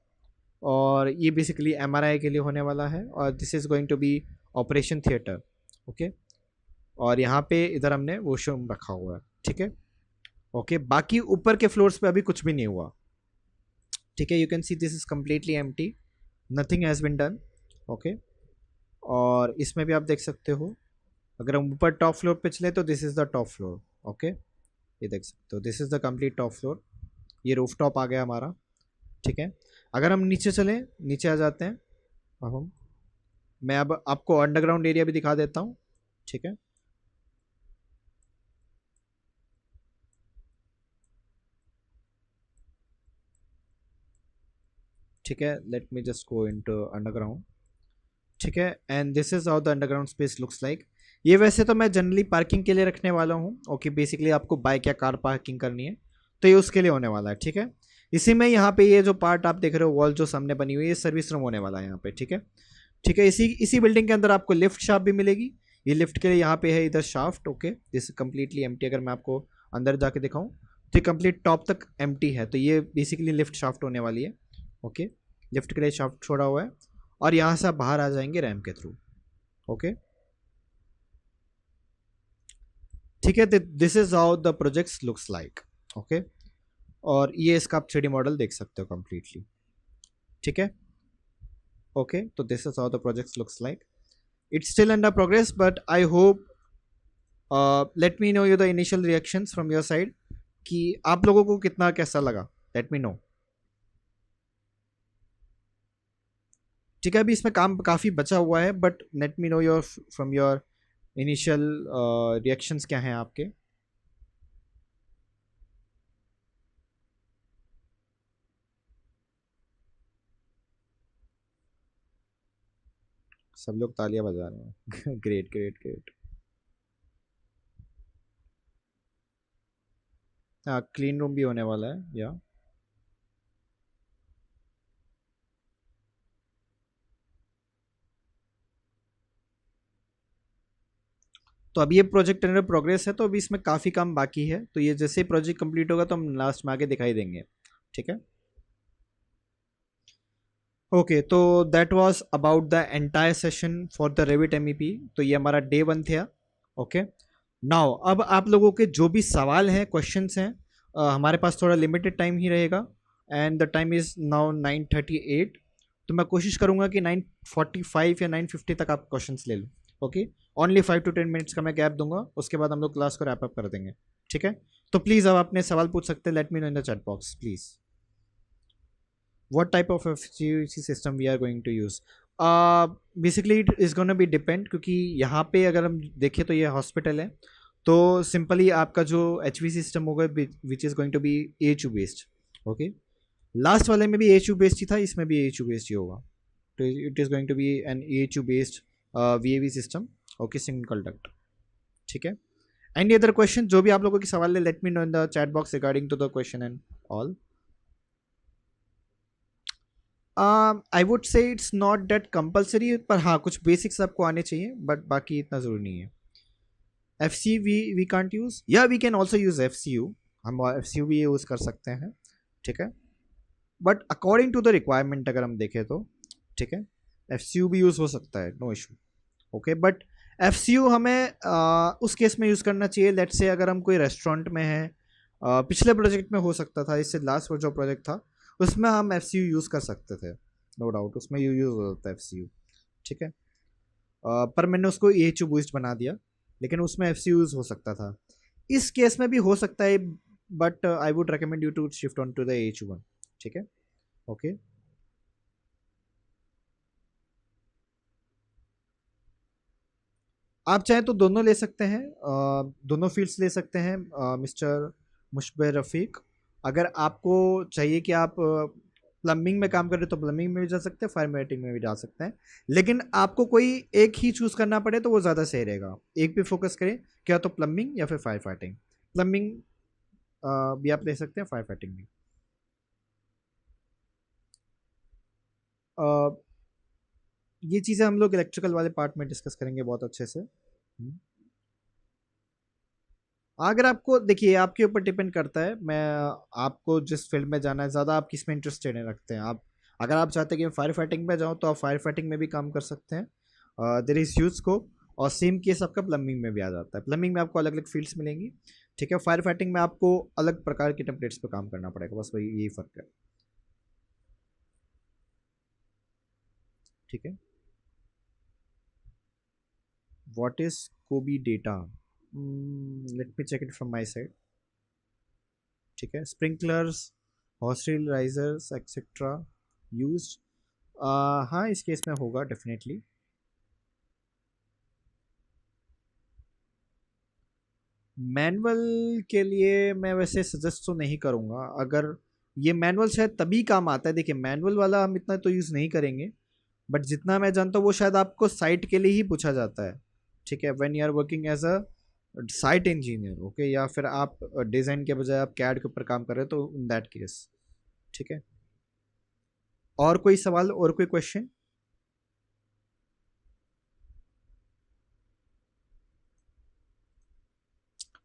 S1: और ये बेसिकली एमआरआई के लिए होने वाला है, और this is going to be operation theatre. Okay, और यहाँ पे इधर हमने वॉशरूम रखा हुआ है। ठीक है, ओके, बाकी ऊपर के फ्लोर्स पे अभी कुछ भी नहीं हुआ। ठीक है, you can see this is completely empty, nothing has been done. Okay, और इसमें भी आप देख सकते हो, अगर हम ऊपर टॉप फ्लोर पे चले तो this is the top floor. Okay, ये देख सकते हो, this is the complete top floor, ये रूफ टॉप आ गया हमारा। ठीक है, अगर हम नीचे चलें, नीचे आ जाते हैं अब हम, मैं अब आपको अंडरग्राउंड एरिया भी दिखा देता हूँ। ठीक है, ठीक है, लेट मी जस्ट गो इनटू अंडरग्राउंड। ठीक है, and this is how the underground space looks like. ये वैसे तो मैं जनरली पार्किंग के लिए रखने वाला हूँ। ओके, बेसिकली आपको बाइक या कार पार्किंग करनी है तो ये उसके लिए होने वाला है। ठीक है, इसी में यहाँ पे ये जो पार्ट आप देख रहे हो, वॉल जो सामने बनी हुई है, ये सर्विस रूम होने वाला है यहाँ पे। ठीक है, ठीक है, इसी इसी बिल्डिंग के अंदर आपको लिफ्ट शाफ्ट भी मिलेगी। ये लिफ्ट के लिए यहाँ पे है इधर shaft. Okay, this completely empty, अगर मैं आपको अंदर जाके दिखाऊँ तो ये कंप्लीट टॉप तक एम्प्टी है, तो ये बेसिकली लिफ्ट शाफ्ट होने वाली है। ओके, लिफ्ट के लिए शाफ्ट छोड़ा हुआ है, और यहाँ से आप बाहर आ जाएंगे रैंप के थ्रू। ओके, ठीक है, this is how the projects looks like. Okay, और ये इसका आप 3D मॉडल देख सकते हो कम्प्लीटली। ठीक है, ओके, तो this is how the projects looks like. It's still under progress, but I hope, late me no you the initial reactions from your side, कि आप लोगों को कितना कैसा लगा, लेट मी नो। ठीक है, अभी इसमें काम काफ़ी बचा हुआ है, but let me know your from your initial reactions क्या हैं आपके। सब लोग तालियां बजा रहे हैं ग्रेट ग्रेट ग्रेट। हाँ, क्लीन रूम भी होने वाला है या। तो अभी ये प्रोजेक्ट अंडर प्रोग्रेस है, तो अभी इसमें काफ़ी काम बाकी है, तो ये जैसे ही प्रोजेक्ट कंप्लीट होगा तो हम लास्ट में आगे दिखाई देंगे। ठीक है, ओके, तो that was about the entire session for the Revit MEP. तो ये हमारा डे 1 था। ओके, नाउ अब आप लोगों के जो भी सवाल हैं, क्वेश्चंस हैं, हमारे पास थोड़ा लिमिटेड टाइम ही रहेगा, and the time is now 9:38। तो मैं कोशिश करूंगा कि 9:45 या 9:50 तक आप क्वेश्चंस ले लो। ओके, ओनली 5 to 10 मिनट्स का मैं गैप दूंगा, उसके बाद हम लोग क्लास को रैप अप कर देंगे। ठीक है, तो प्लीज़ आप अपने सवाल पूछ सकते हैं, late me know in the chat box please. What type of FCUC system we are going to use? Basically it is gonna be depend, क्योंकि यहाँ पे अगर हम देखें तो ये हॉस्पिटल है, तो सिंपली आपका जो HV सिस्टम होगा which is going to be AHU based. Okay, last वाले में भी AHU बेस्ड ही था, इसमें भी AHU बेस्ड ही होगा, तो it is going to be an AHU based VAV system. Okay, single conduct. ठीक है, एंड अदर क्वेश्चन जो भी आप लोगों के सवाल है, let me know in the chat box regarding to the question and all. I would say it's not that compulsory, पर हाँ कुछ बेसिक्स आपको आने चाहिए, बट बाकी इतना ज़रूरी नहीं है। F C we can't use, या we can also use FCU, हम FCU भी यूज़ कर सकते हैं। ठीक है, but according to the requirement अगर हम देखें तो, ठीक है, FCU भी यूज़ हो सकता है, no issue. Okay, but FCU हमें उस केस में यूज़ करना चाहिए, लेट से अगर हम कोई रेस्टोरेंट में हैं, पिछले प्रोजेक्ट में हो सकता था, इससे लास्ट जो प्रोजेक्ट था उसमें हम FCU यूज़ कर सकते थे, नो डाउट उसमें यूज़ हो जाता है FCU। ठीक है, पर मैंने उसको AHU बूस्ट बना दिया, लेकिन उसमें FCU यूज़ हो सकता था, इस केस में भी हो सकता है, but I would recommend you to shift on to the AHU1। ठीक है, ओके, आप चाहें तो दोनों ले सकते हैं, दोनों फील्ड्स ले सकते हैं मिस्टर मुशबे रफ़ीक। अगर आपको चाहिए कि आप प्लम्बिंग में काम कर रहे हो तो प्लम्बिंग में भी जा सकते हैं, फायर फाइटिंग में भी जा सकते हैं, लेकिन आपको कोई एक ही चूज करना पड़े तो वो ज़्यादा सही रहेगा। एक पे फोकस करें, क्या तो प्लम्बिंग या फिर फायर फाइटिंग। प्लम्बिंग भी आप ले सकते हैं, फायर फाइटिंग भी। अ, ये चीज़ें हम लोग इलेक्ट्रिकल वाले पार्ट में डिस्कस करेंगे बहुत अच्छे से। अगर आपको, देखिए आपके ऊपर डिपेंड करता है, मैं आपको जिस फील्ड में जाना है, ज़्यादा आप किस में इंटरेस्टेड रखते हैं आप। अगर आप चाहते हैं कि फायर फाइटिंग में जाऊँ तो आप फायर फाइटिंग में भी काम कर सकते हैं, देर इज़ ह्यूज स्कोप। और सेम केस आपका प्लम्बिंग में भी आ जाता है। प्लम्बिंग में आपको अलग अलग फील्ड्स मिलेंगी, ठीक है। फायर फाइटिंग में आपको अलग प्रकार के टेम्पलेट्स पे काम करना पड़ेगा, बस वही यही फ़र्क है, ठीक है। What is COBie data? Let me check it from my side, ठीक है। Sprinklers, hostel risers etcetera use, हाँ इस केस में होगा डेफिनेटली। मैनुअल के लिए मैं वैसे सजेस्ट तो नहीं करूँगा। अगर ये मैनुअल शायद तभी काम आता है, देखिए मैनुअल वाला हम इतना तो यूज़ नहीं करेंगे, बट जितना मैं जानता हूँ वो शायद आपको साइट के लिए ही पूछा जाता है, ठीक है। When you are working as a site engineer, okay, या फिर आप डिज़ाइन के बजाय आप कैड के ऊपर काम कर रहे हो तो इन दैट केस, ठीक है। और कोई सवाल और कोई question?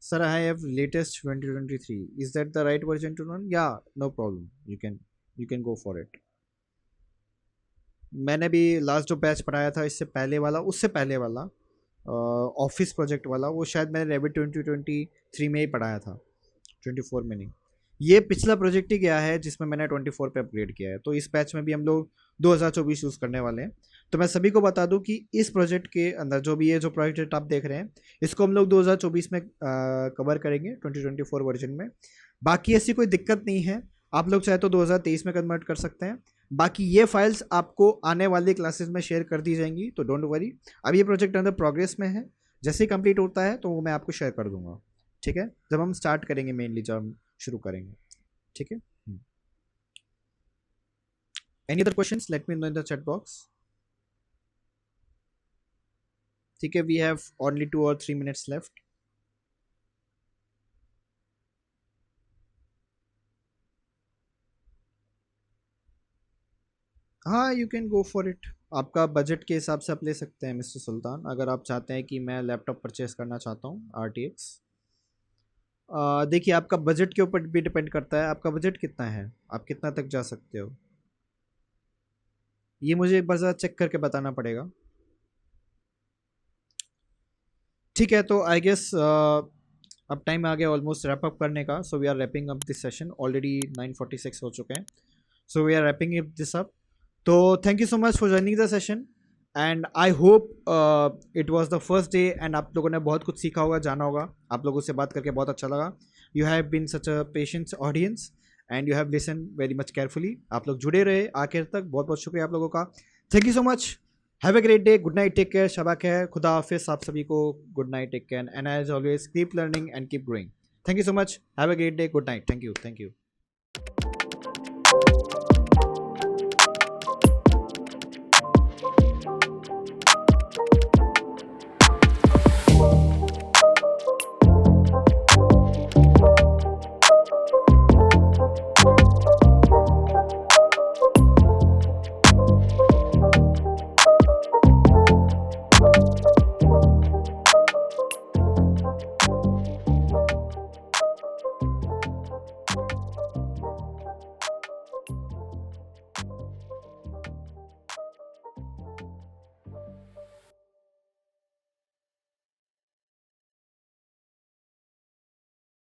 S1: Sir, I have latest 2023. Is that the right version to run? Yeah, no problem. You can go for it. मैंने भी लास्ट जो बैच पढ़ाया था इससे पहले वाला, उससे पहले वाला ऑफिस प्रोजेक्ट वाला, वो शायद मैंने रेविट 2023 में ही पढ़ाया था, 24 में नहीं। ये पिछला प्रोजेक्ट ही गया है जिसमें मैंने 24 पे अपग्रेड किया है, तो इस बैच में भी हम लोग 2024 यूज़ करने वाले हैं। तो मैं सभी को बता दूं कि इस प्रोजेक्ट के अंदर जो भी ये जो प्रोजेक्ट आप देख रहे हैं, इसको हम लोग 2024 में कवर करेंगे 2024 वर्जन में। बाकी ऐसी कोई दिक्कत नहीं है, आप लोग चाहे तो 2023 में कन्वर्ट कर सकते हैं। बाकी ये फाइल्स आपको आने वाली क्लासेस में शेयर कर दी जाएंगी, तो डोंट वरी। अब ये प्रोजेक्ट अंदर प्रोग्रेस में है, जैसे ही कंप्लीट होता है तो वो मैं आपको शेयर कर दूंगा, ठीक है, जब हम स्टार्ट करेंगे, मेनली जब हम शुरू करेंगे, ठीक है। Any other questions, let me know in the chat box, ठीक है। We have only 2 or 3 minutes left. हाँ, you can go for it. आपका बजट के हिसाब से आप ले सकते हैं मिस्टर सुल्तान। अगर आप चाहते हैं कि मैं लैपटॉप परचेस करना चाहता हूँ RTX, देखिए आपका बजट के ऊपर भी डिपेंड करता है, आपका बजट कितना है, आप कितना तक जा सकते हो, ये मुझे एक बार ज़रा चेक करके बताना पड़ेगा, ठीक है। तो आई गेस अब टाइम आ गया ऑलमोस्ट रैप अप करने का, so we are wrapping up this session, already 9:46 हो चुके हैं, so we are wrapping up this up. तो thank you so much for joining the session, and I hope it was the first day and आप लोगों ने बहुत कुछ सीखा होगा, जाना होगा, आप लोगों से बात करके बहुत अच्छा लगा। You have been such a patience audience and you have listen very much carefully. आप लोग जुड़े रहे आखिर तक, बहुत बहुत शुक्रिया आप लोगों का। Thank you so much, have a great day, good night, take care, शबा खैर, खुदा हाफिज आप सभी को, good night, take care, and as always keep learning and keep growing. Thank you so much, have a great day, good night, thank you, thank you.